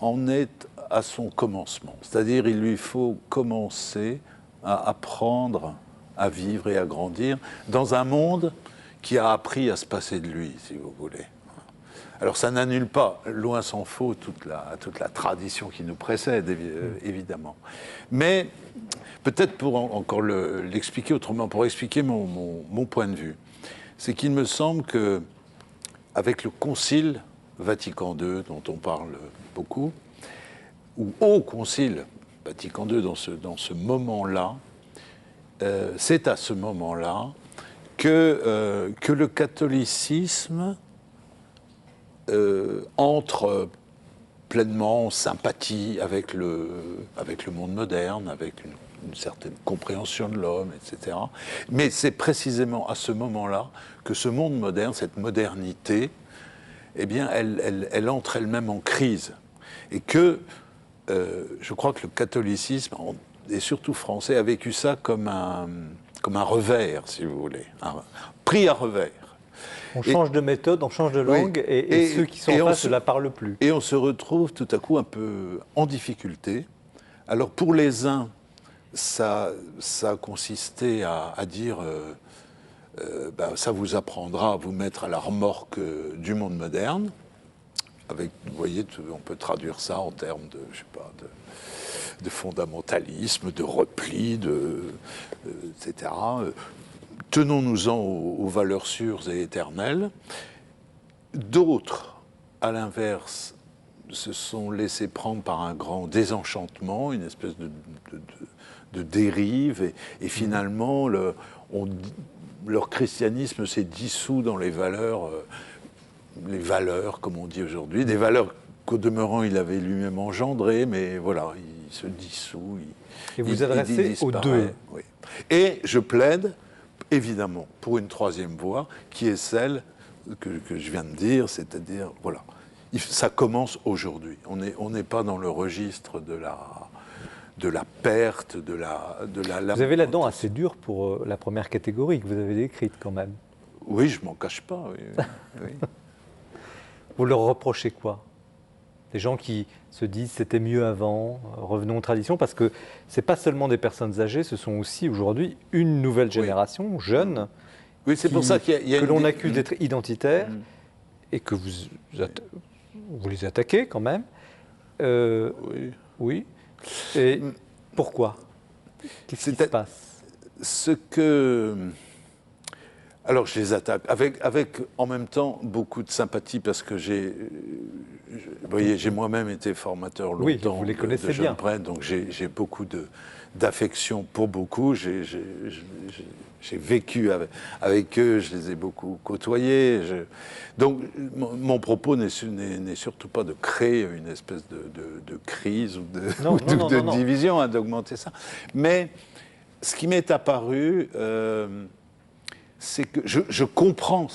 en est à son commencement. C'est-à-dire, il lui faut commencer à apprendre à vivre et à grandir dans un monde qui a appris à se passer de lui, si vous voulez. Alors ça n'annule pas, loin s'en faut, toute la tradition qui nous précède, évidemment. Mais peut-être pour encore l'expliquer autrement, pour expliquer mon point de vue, c'est qu'il me semble que avec le Concile Vatican II, dont on parle beaucoup, ou au Concile Vatican II, dans ce moment-là, c'est à ce moment-là que le catholicisme entre pleinement en sympathie avec le monde moderne, avec une certaine compréhension de l'homme, etc. Mais c'est précisément à ce moment-là que ce monde moderne, cette modernité, eh bien, elle entre elle-même en crise. Et que je crois que le catholicisme, et surtout français, a vécu ça comme un revers, si vous voulez, pris à revers. On change de méthode, on change de langue, oui, et ceux qui sont en face ne la parlent plus. Et on se retrouve tout à coup un peu en difficulté. Alors pour les uns, ça a consisté à dire ça vous apprendra à vous mettre à la remorque du monde moderne. Avec, vous voyez, on peut traduire ça en termes de, je sais pas, de fondamentalisme, de repli, etc. Tenons-nous-en aux valeurs sûres et éternelles. D'autres, à l'inverse, se sont laissés prendre par un grand désenchantement, une espèce de dérive, et finalement, leur christianisme s'est dissous dans les valeurs, comme on dit aujourd'hui, des valeurs qu'au demeurant il avait lui-même engendrées, mais voilà, il se dissout. Et vous adressez aux deux. Oui. Et je plaide, évidemment, pour une troisième voie, qui est celle que je viens de dire, c'est-à-dire, voilà, ça commence aujourd'hui. On n'est pas dans le registre de la perte, de la Vous avez la dent assez dure pour la première catégorie que vous avez décrite, quand même. Oui, je m'en cache pas, oui. Oui. Vous leur reprochez quoi? Des gens qui se disent c'était mieux avant, revenons aux traditions, parce que ce n'est pas seulement des personnes âgées, ce sont aussi aujourd'hui une nouvelle génération, jeune, oui, c'est pour ça que l'on accuse d'être identitaire et que vous les attaquez quand même. Oui. Oui. Et pourquoi? Qu'est-ce qui se passe? Alors je les attaque avec en même temps beaucoup de sympathie parce que j'ai moi-même été formateur longtemps vous les connaissez de jeunes bien. prêtres, donc j'ai beaucoup d'affection pour beaucoup. J'ai vécu avec eux, je les ai beaucoup côtoyés. Donc mon propos n'est surtout pas de créer une espèce de crise ou de division, d'augmenter ça. Mais ce qui m'est apparu, c'est que je comprends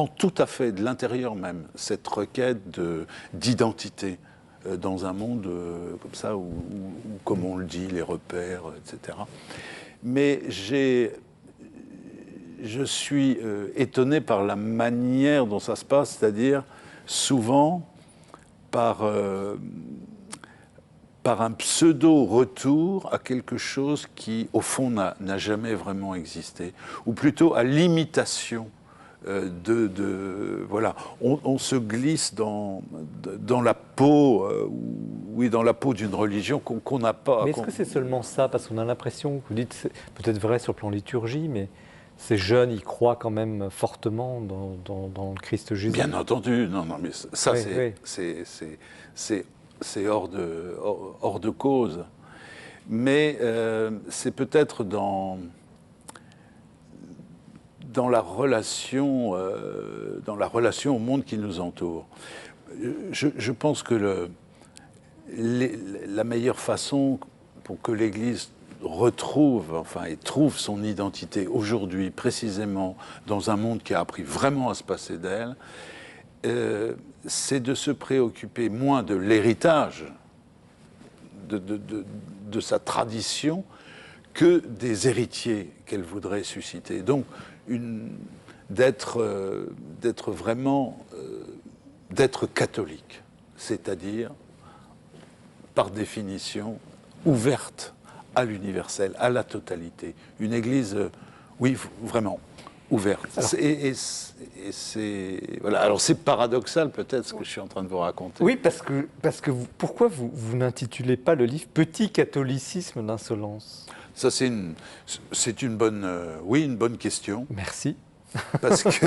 tout à fait de l'intérieur même cette requête d'identité dans un monde comme ça où, comme on le dit, les repères, etc. Mais je suis étonné par la manière dont ça se passe, c'est-à-dire souvent par un pseudo-retour à quelque chose qui, au fond, n'a jamais vraiment existé, ou plutôt à l'imitation voilà. On se glisse dans la peau, dans la peau d'une religion qu'on n'a pas. Mais est-ce que c'est seulement ça? Parce qu'on a l'impression, vous dites, c'est peut-être vrai sur le plan liturgie, mais ces jeunes, ils croient quand même fortement dans le Christ Jésus. Bien entendu, non, mais ça, oui, c'est hors de cause. Mais c'est peut-être dans la relation au monde qui nous entoure. Je pense que la meilleure façon pour que l'Église retrouve, et trouve son identité aujourd'hui, précisément dans un monde qui a appris vraiment à se passer d'elle, c'est de se préoccuper moins de l'héritage de sa tradition que des héritiers qu'elle voudrait susciter. Donc, d'être catholique, c'est-à-dire, par définition, ouverte à l'universel, à la totalité. Une Église, oui, vraiment, ouverte. Voilà. Alors c'est paradoxal peut-être ce que je suis en train de vous raconter. Oui, parce que pourquoi vous n'intitulez pas le livre « Petit catholicisme d'insolence » ? Ça c'est une bonne, une bonne question. Merci. Parce que...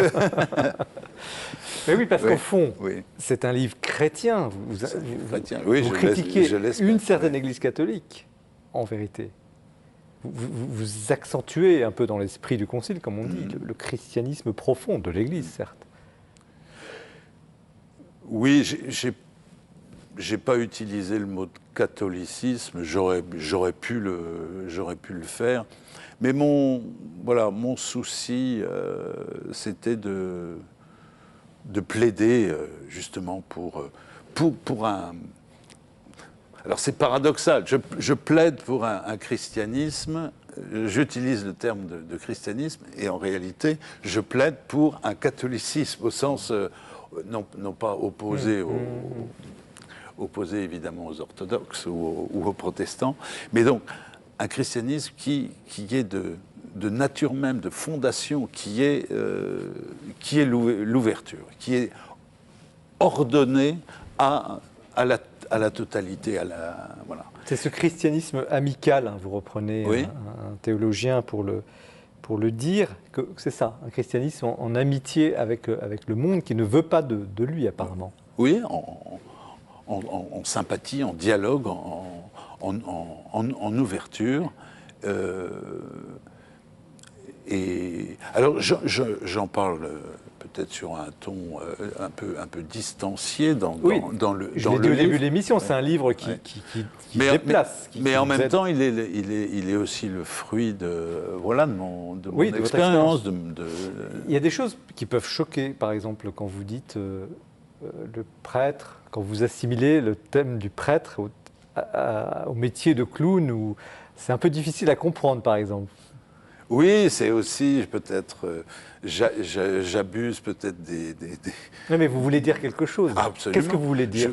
Mais oui, parce qu'au fond, c'est un livre chrétien. Vous critiquez une certaine Église catholique, en vérité. Vous accentuez un peu dans l'esprit du Concile, comme on dit, le christianisme profond de l'Église, certes. Oui, j'ai pas utilisé le mot de catholicisme, j'aurais pu le faire, mais mon souci, c'était de plaider justement pour un... Alors c'est paradoxal, je plaide pour un christianisme, j'utilise le terme de christianisme, et en réalité, je plaide pour un catholicisme au sens, non pas opposé évidemment aux orthodoxes ou aux protestants, mais donc un christianisme qui est de nature même, de fondation, qui est l'ouverture, qui est ordonné à la totalité, voilà. C'est ce christianisme amical, hein, vous reprenez un théologien pour le dire, que c'est ça, un christianisme en amitié avec le monde qui ne veut pas de lui apparemment. Oui, en sympathie, en dialogue, en ouverture. Et alors j'en parle peut-être sur un ton un peu distancié dans le livre. Au début de l'émission, c'est un livre qui déplace. Mais en même temps, il est aussi le fruit de mon expérience. Il y a des choses qui peuvent choquer, par exemple, quand vous dites le prêtre, quand vous assimilez le thème du prêtre au métier de clown, c'est un peu difficile à comprendre, par exemple. Oui, c'est aussi peut-être, j'abuse peut-être des... Non, mais vous voulez dire quelque chose. Absolument. Qu'est-ce que vous voulez dire ?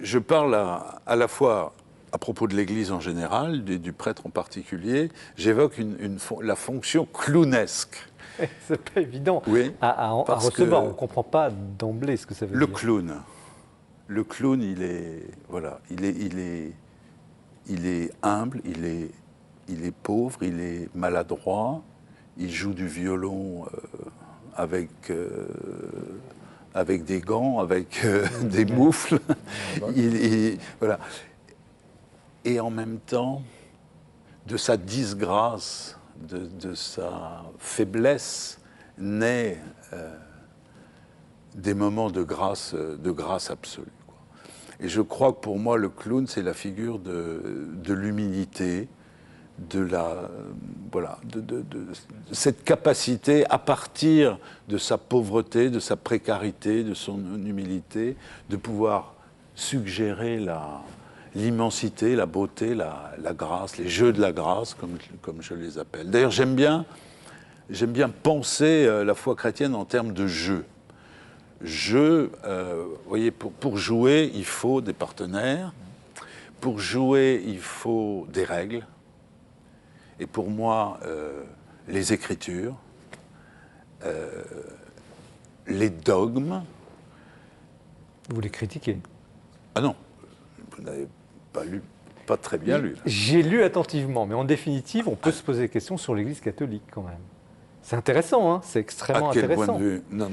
Je parle à la fois à propos de l'Église en général, du prêtre en particulier. J'évoque la fonction clownesque. C'est pas évident à recevoir. On ne comprend pas d'emblée ce que ça veut dire. Le clown, il est humble, il est pauvre, il est maladroit, il joue du violon avec des gants, avec des moufles. Voilà. Et en même temps, de sa disgrâce, de sa faiblesse, naît des moments de grâce absolue. Et je crois que pour moi, le clown, c'est la figure de l'humilité, de cette capacité, à partir de sa pauvreté, de sa précarité, de son humilité, de pouvoir suggérer l'immensité, la beauté, la grâce, les jeux de la grâce, comme je les appelle. D'ailleurs, j'aime bien penser la foi chrétienne en termes de jeu. Vous voyez, pour jouer, il faut des partenaires. Pour jouer, il faut des règles. Et pour moi, les Écritures, les dogmes... Vous les critiquez ? Ah non, vous n'avez pas lu, pas très bien lu. J'ai lu attentivement, mais en définitive, on peut se poser des questions sur l'Église catholique quand même. C'est intéressant, hein, c'est extrêmement intéressant. À quel point de vue ? Non,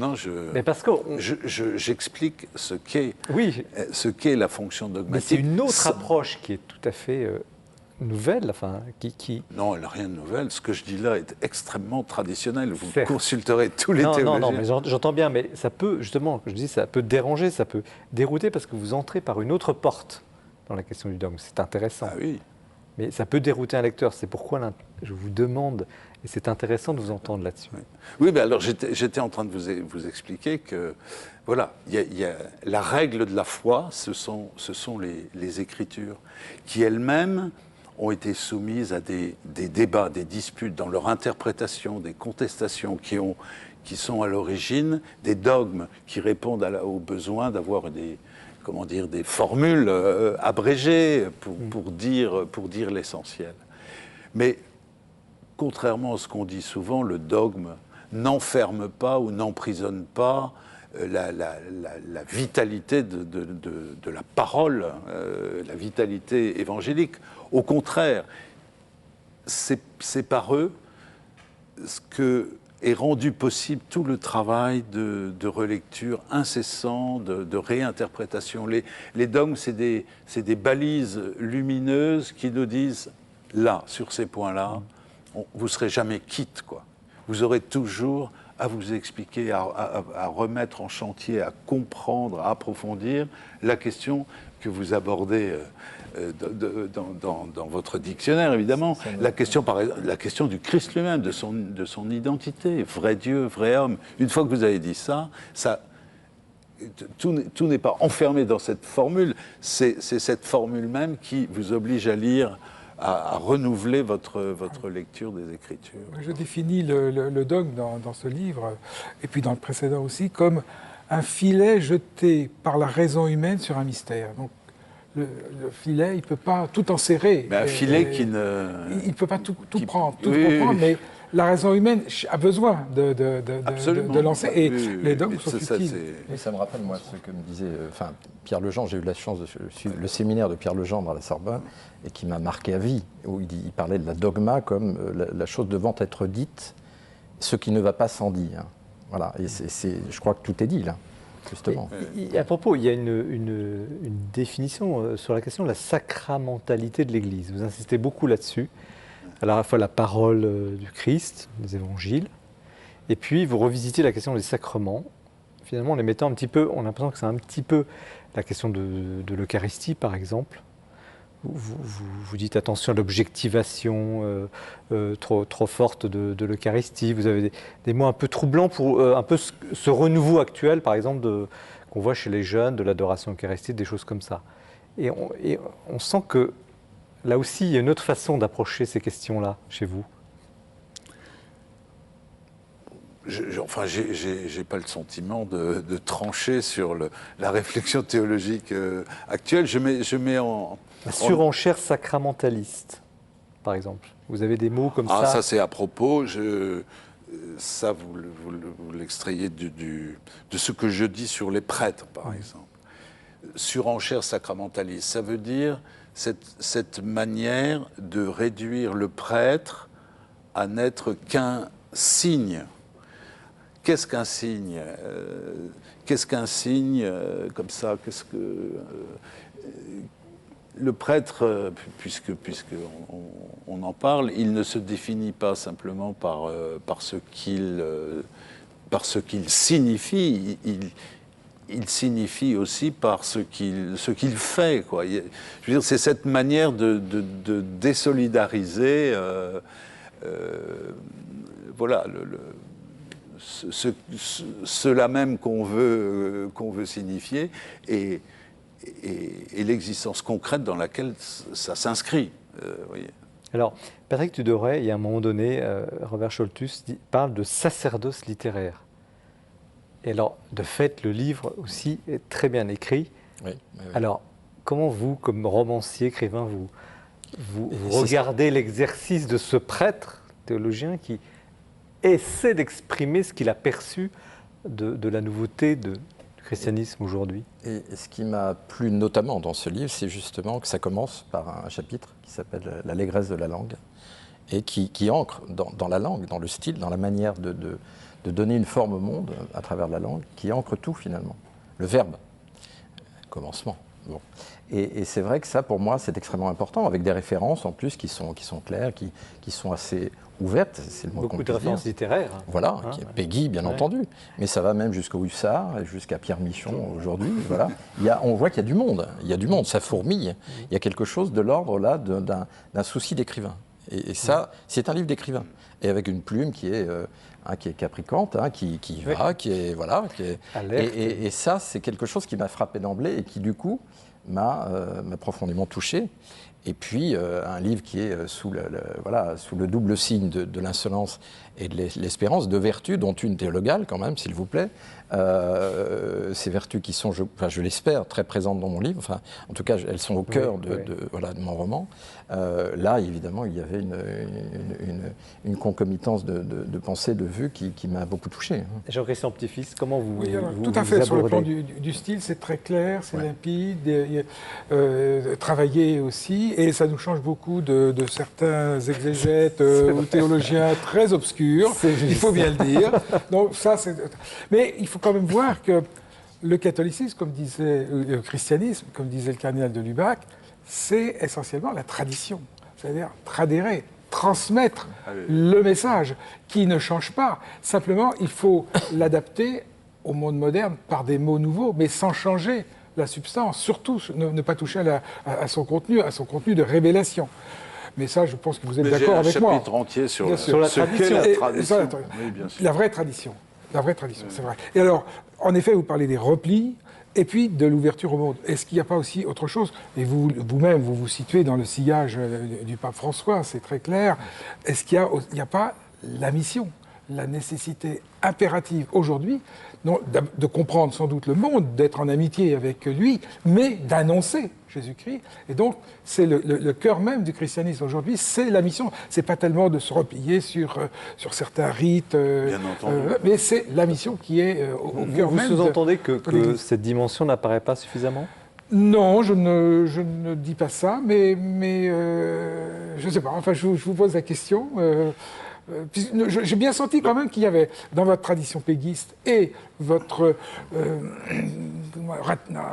mais parce que j'explique ce qu'est la fonction dogmatique. Mais c'est une autre approche qui est tout à fait nouvelle, enfin, qui... Non, elle n'a rien de nouvelle. Ce que je dis là est extrêmement traditionnel. Vous consulterez tous les théologiens. Non, mais j'entends bien, mais ça peut, justement, je dis, ça peut déranger, ça peut dérouter, parce que vous entrez par une autre porte dans la question du dogme. C'est intéressant. Ah oui. Mais ça peut dérouter un lecteur. C'est pourquoi je vous demande, et c'est intéressant de vous entendre là-dessus. Oui, mais alors j'étais en train de vous expliquer que, voilà, il y a la règle de la foi, ce sont les Écritures, qui elles-mêmes ont été soumises à des débats, des disputes dans leur interprétation, des contestations qui sont à l'origine des dogmes qui répondent au besoin d'avoir des formules abrégées pour dire l'essentiel. Mais contrairement à ce qu'on dit souvent, le dogme n'enferme pas ou n'emprisonne pas la vitalité de la parole, la vitalité évangélique. Au contraire, c'est par eux ce que est rendu possible tout le travail de relecture incessant, de réinterprétation. Les dogmes, c'est des balises lumineuses qui nous disent, là, sur ces points-là, vous ne serez jamais quitte, quoi. Vous aurez toujours à vous expliquer, à remettre en chantier, à comprendre, à approfondir la question que vous abordez dans votre dictionnaire, évidemment. La question du Christ lui-même, de son identité, vrai Dieu, vrai homme. Une fois que vous avez dit ça tout n'est pas enfermé dans cette formule, c'est cette formule même qui vous oblige à lire, à renouveler votre lecture des Écritures. Je définis le dogme dans ce livre, et puis dans le précédent aussi, comme un filet jeté par la raison humaine sur un mystère. Donc, le filet, il ne peut pas tout enserrer. Mais un filet qui ne... Il ne peut pas tout prendre, mais la raison humaine a besoin de lancer. Et les dogmes sont utiles. Et ça me rappelle, moi, ce que me disait Pierre Legendre. J'ai eu la chance de suivre le séminaire de Pierre Legendre à la Sorbonne, et qui m'a marqué à vie, où il parlait de la dogma comme la chose devant être dite, ce qui ne va pas sans dire. Voilà, et je crois que tout est dit, là. Justement. À propos, il y a une définition sur la question de la sacramentalité de l'Église. Vous insistez beaucoup là-dessus, à la fois la parole du Christ, les évangiles, et puis vous revisitez la question des sacrements, finalement en les mettant un petit peu, on a l'impression que c'est un petit peu la question de l'Eucharistie par exemple. Vous dites attention à l'objectivation trop forte de l'Eucharistie. Vous avez des mots un peu troublants pour un peu ce renouveau actuel, par exemple, qu'on voit chez les jeunes, de l'adoration eucharistique, des choses comme ça. Et on sent que là aussi, il y a une autre façon d'approcher ces questions-là chez vous. J'ai pas le sentiment de trancher sur la réflexion théologique actuelle. Je mets en... La surenchère sacramentaliste, par exemple. Vous avez des mots comme ça. Ah, ça c'est à propos. Ça, vous l'extrayez de ce que je dis sur les prêtres, par exemple. Surenchère sacramentaliste, ça veut dire cette manière de réduire le prêtre à n'être qu'un signe. Qu'est-ce qu'un signe comme ça? Le prêtre, puisque on en parle, il ne se définit pas simplement par ce qu'il signifie. Il signifie aussi par ce qu'il fait, quoi. Je veux dire, c'est cette manière de désolidariser, voilà, cela même qu'on veut signifier et l'existence concrète dans laquelle ça s'inscrit. Voyez. Alors, Patrick Tudoret, il y a un moment donné, Robert Scholtus parle de sacerdoce littéraire. Et alors, de fait, le livre aussi est très bien écrit. Oui. Alors, comment vous, comme romancier, écrivain, vous regardez l'exercice de ce prêtre théologien qui essaie d'exprimer ce qu'il a perçu de la nouveauté du christianisme aujourd'hui? Et ce qui m'a plu notamment dans ce livre, c'est justement que ça commence par un chapitre qui s'appelle « L'allégresse de la langue » et qui ancre dans la langue, dans le style, dans la manière de donner une forme au monde à travers la langue, qui ancre tout finalement. Le verbe, commencement. Bon. Et c'est vrai que ça, pour moi, c'est extrêmement important, avec des références en plus qui sont claires, qui sont assez ouvertes, c'est le mot qu'on Beaucoup peut de références dire. littéraires. Voilà, Peggy, bien entendu, mais ça va même jusqu'au Hussard, jusqu'à Pierre Michon aujourd'hui. Voilà. On voit qu'il y a du monde, ça fourmille. Il y a quelque chose de l'ordre là d'un souci d'écrivain. Et ça, c'est un livre d'écrivain, et avec une plume qui est capricante, qui va, qui est voilà, et ça, c'est quelque chose qui m'a frappé d'emblée et qui du coup m'a profondément touché. Et puis, un livre qui est sous le double signe de l'insolence et de l'espérance, de vertus, dont une théologale quand même, s'il vous plaît. Ces vertus qui sont, je l'espère, très présentes dans mon livre. Enfin, en tout cas, elles sont au cœur de mon roman. Là, évidemment, il y avait une concomitance de pensée, de vue qui m'a beaucoup touché. Jean-Christian Petit-Fils, comment vous tout à fait, sur le plan du style, c'est très clair, c'est limpide, travaillé aussi, et ça nous change beaucoup de certains exégètes ou théologiens très obscurs, il faut bien le dire. Donc, ça, mais il faut quand même voir que le catholicisme, comme disait le christianisme, comme disait le cardinal de Lubac, c'est essentiellement la tradition, c'est-à-dire tradérer, transmettre le message qui ne change pas. Simplement, il faut l'adapter au monde moderne par des mots nouveaux, mais sans changer la substance. Surtout, ne pas toucher à son contenu de révélation. Mais ça, je pense que vous êtes d'accord avec moi. Un chapitre entier sur la tradition. Oui, bien sûr. La vraie tradition, c'est vrai. Et alors, en effet, vous parlez des replis, et puis de l'ouverture au monde. Est-ce qu'il n'y a pas aussi autre chose? Et vous-même, vous vous situez dans le sillage du pape François, c'est très clair. Est-ce qu'il n'y a pas la mission, la nécessité impérative aujourd'hui de comprendre sans doute le monde, d'être en amitié avec lui, mais d'annoncer Jésus-Christ. Et donc, c'est le cœur même du christianisme aujourd'hui, c'est la mission. C'est pas tellement de se replier sur certains rites, mais c'est la mission qui est au cœur même. Vous sous-entendez que cette dimension n'apparaît pas suffisamment ? Non, je ne dis pas ça, mais je ne sais pas. Enfin, je vous pose la question. J'ai bien senti quand même qu'il y avait, dans votre tradition péguiste et votre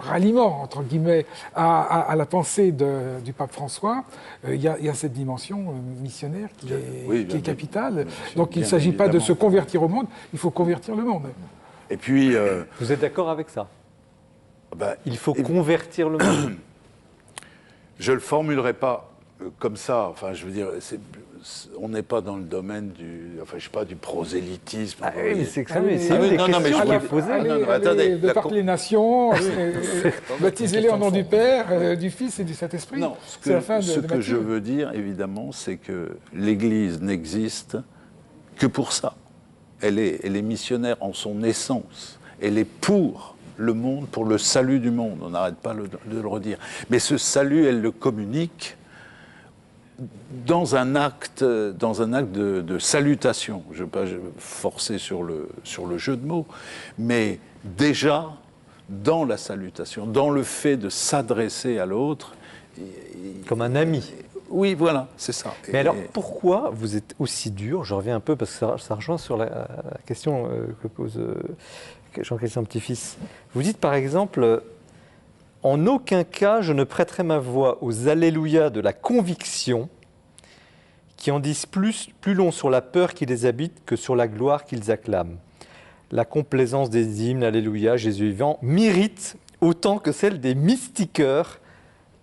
ralliement, entre guillemets, à la pensée du pape François, il y a cette dimension missionnaire qui est capitale. Donc il ne s'agit pas de se convertir au monde, il faut convertir le monde. Et puis... Vous êtes d'accord avec ça ? Il faut convertir le monde. Je ne le formulerai pas comme ça. Enfin, je veux dire, on n'est pas dans le domaine du prosélytisme. Oui, c'est une des questions qui est posée. Attendez, de par les nations, baptisez-les au nom du Père, du Fils et du Saint-Esprit. Non, ce que je veux dire, évidemment, c'est que l'Église n'existe que pour ça. Elle est missionnaire en son essence. Elle est pour le monde, pour le salut du monde. On n'arrête pas de le redire. Mais ce salut, elle le communique dans un acte de salutation. Je ne vais pas forcer sur le jeu de mots, mais déjà dans la salutation, dans le fait de s'adresser à l'autre. Comme un ami. Oui, voilà, c'est ça. Mais alors, pourquoi vous êtes aussi dur ? Je reviens un peu, parce que ça rejoint sur la question que pose Jean-Christian Petit-Fils. Vous dites par exemple... En aucun cas, je ne prêterai ma voix aux Alléluia de la conviction qui en disent plus long sur la peur qui les habite que sur la gloire qu'ils acclament. La complaisance des hymnes Alléluia, Jésus vivant, m'irrite autant que celle des mystiqueurs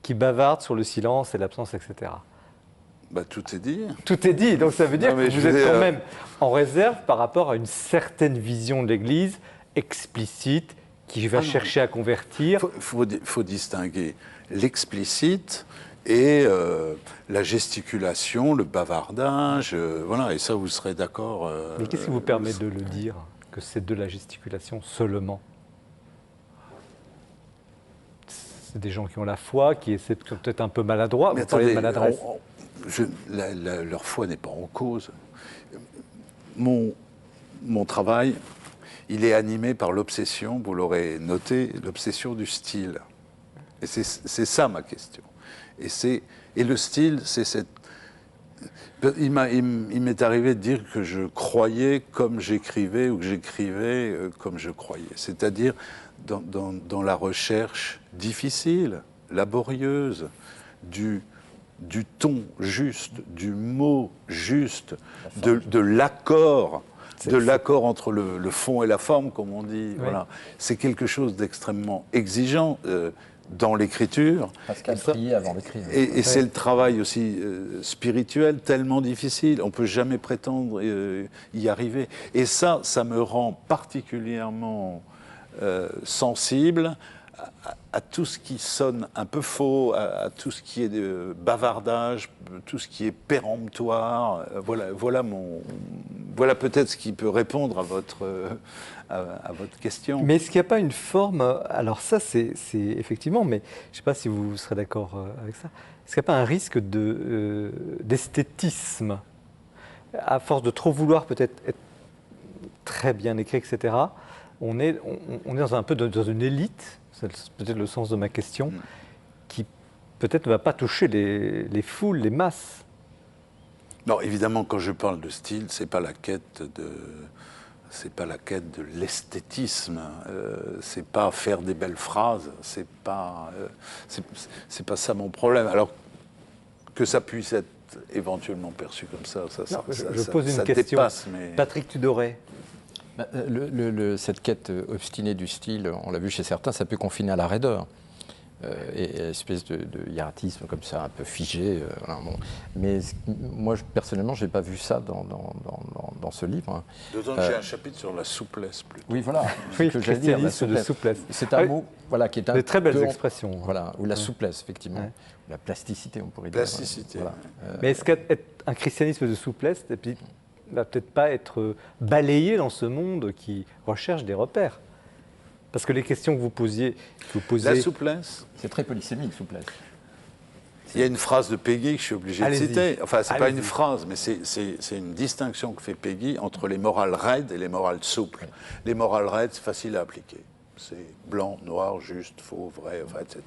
qui bavardent sur le silence et l'absence, etc. Tout est dit. Tout est dit, donc ça veut dire que vous êtes quand même en réserve par rapport à une certaine vision de l'Église explicite, qui va chercher à convertir. Il faut distinguer l'explicite et la gesticulation, le bavardage, voilà, et ça vous serez d'accord. Mais qu'est-ce qui vous permet de le dire, que c'est de la gesticulation seulement ? C'est des gens qui ont la foi, qui essaient peut-être un peu maladroits, vous parlez de maladresse. Leur foi n'est pas en cause. Mon travail... Il est animé par l'obsession, vous l'aurez noté, l'obsession du style. Et c'est ça ma question. Et le style, c'est cette... Il m'est arrivé de dire que je croyais comme j'écrivais ou que j'écrivais comme je croyais. C'est-à-dire dans la recherche difficile, laborieuse, du ton juste, du mot juste, de l'accord... De l'accord entre le fond et la forme, comme on dit. Oui. Voilà. C'est quelque chose d'extrêmement exigeant dans l'écriture. Pascal priait avant d'écrire. Et c'est le travail aussi spirituel tellement difficile. On ne peut jamais prétendre y arriver. Et ça me rend particulièrement sensible à tout ce qui sonne un peu faux, à tout ce qui est de bavardage, tout ce qui est péremptoire. Voilà peut-être ce qui peut répondre à votre question. Mais est-ce qu'il n'y a pas une forme, alors ça c'est effectivement, mais je ne sais pas si vous serez d'accord avec ça, est-ce qu'il n'y a pas un risque d'esthétisme à force de trop vouloir peut-être être très bien écrit, etc. On est un peu dans une élite, c'est peut-être le sens de ma question, qui peut-être ne va pas toucher les foules, les masses. Non, évidemment, quand je parle de style, c'est pas la quête de l'esthétisme. C'est pas faire des belles phrases. C'est pas ça mon problème. Alors que ça puisse être éventuellement perçu comme ça, je pose une question. Dépasse, mais... Patrick Tudoret. Cette quête obstinée du style, on l'a vu chez certains, ça peut confiner à la raideur. Et espèce de hiératisme comme ça, un peu figé. Voilà, bon. Mais moi, personnellement, je n'ai pas vu ça dans ce livre. Hein. D'autant que j'ai un chapitre sur la souplesse, plutôt. Oui, voilà. Oui, le christianisme de souplesse. C'est un mot qui est un des très belles expressions. Voilà, ou la souplesse, effectivement. Ouais. Ou la plasticité, on pourrait dire. Plasticité. Voilà. Mais est-ce qu'un christianisme de souplesse ne va peut-être pas être balayé dans ce monde qui recherche des repères? Parce que les questions que vous posez... La souplesse. C'est très polysémique, souplesse. Il y a une phrase de Péguy que je suis obligé de citer. Enfin, c'est pas une phrase, mais c'est une distinction que fait Péguy entre les morales raides et les morales souples. Oui. Les morales raides, c'est facile à appliquer. C'est blanc, noir, juste, faux, vrai, enfin, etc.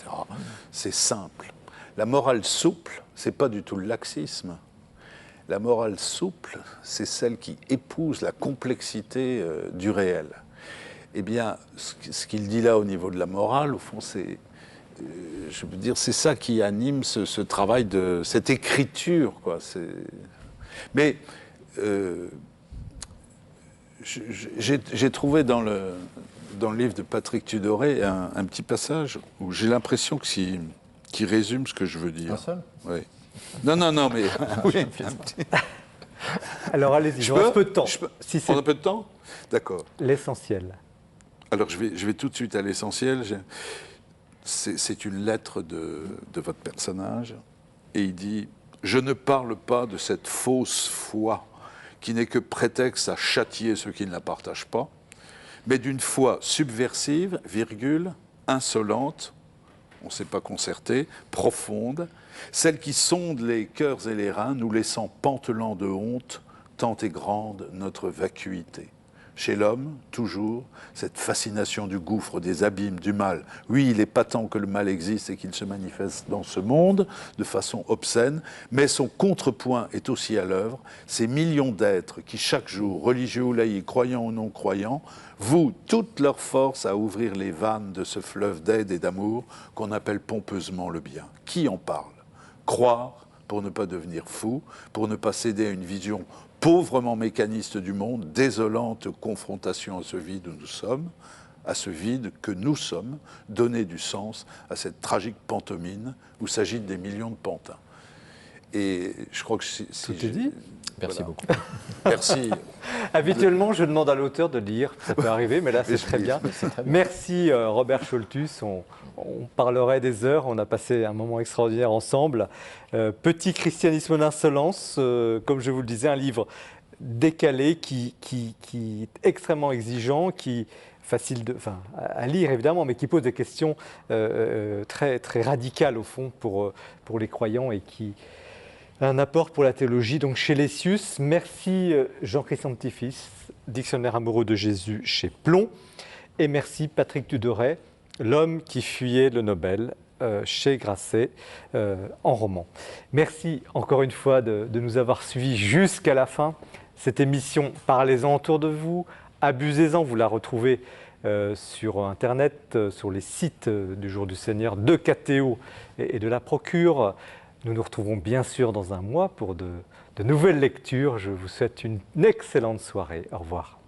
C'est simple. La morale souple, c'est pas du tout le laxisme. La morale souple, c'est celle qui épouse la complexité du réel. Eh bien, ce qu'il dit là au niveau de la morale, au fond, c'est, je veux dire, c'est ça qui anime ce travail de cette écriture, quoi. Mais j'ai trouvé dans le livre de Patrick Tudoret un petit passage où j'ai l'impression qui résume ce que je veux dire. Un seul ? Oui. Non, mais oui. Alors allez-y, je reste peu de temps. On a un peu de temps ? D'accord. L'essentiel. Alors je vais tout de suite à l'essentiel. C'est une lettre de votre personnage et il dit « Je ne parle pas de cette fausse foi qui n'est que prétexte à châtier ceux qui ne la partagent pas, mais d'une foi subversive, insolente, on ne s'est pas concerté, profonde, celle qui sonde les cœurs et les reins, nous laissant pantelants de honte, tant est grande notre vacuité. » Chez l'homme, toujours, cette fascination du gouffre, des abîmes, du mal. Oui, il est patent que le mal existe et qu'il se manifeste dans ce monde de façon obscène, mais son contrepoint est aussi à l'œuvre. Ces millions d'êtres qui, chaque jour, religieux ou laïcs, croyants ou non-croyants, vouent toute leur force à ouvrir les vannes de ce fleuve d'aide et d'amour qu'on appelle pompeusement le bien. Qui en parle ? Croire pour ne pas devenir fou, pour ne pas céder à une vision pauvrement mécaniste du monde, désolante confrontation à ce vide où nous sommes, à ce vide que nous sommes, donner du sens à cette tragique pantomime où s'agitent des millions de pantins. Et je crois que tout est dit. Merci beaucoup. Merci. Habituellement, je demande à l'auteur de lire. Ça peut arriver, mais là, c'est très bien. Merci Robert Scholtus. On parlerait des heures. On a passé un moment extraordinaire ensemble. Petit christianisme d'insolence, comme je vous le disais, un livre décalé qui est extrêmement exigeant, qui facile à lire évidemment, mais qui pose des questions très, très radicales au fond pour les croyants et qui un apport pour la théologie, donc chez Lessius. Merci Jean-Christian Petit-Fils, dictionnaire amoureux de Jésus chez Plomb. Et merci Patrick Tudoret, l'homme qui fuyait le Nobel, chez Grasset, en roman. Merci encore une fois de nous avoir suivis jusqu'à la fin. Cette émission, parlez-en autour de vous, abusez-en, vous la retrouvez sur Internet, sur les sites du Jour du Seigneur, de KTO et de la Procure. Nous nous retrouvons bien sûr dans un mois pour de nouvelles lectures. Je vous souhaite une excellente soirée. Au revoir.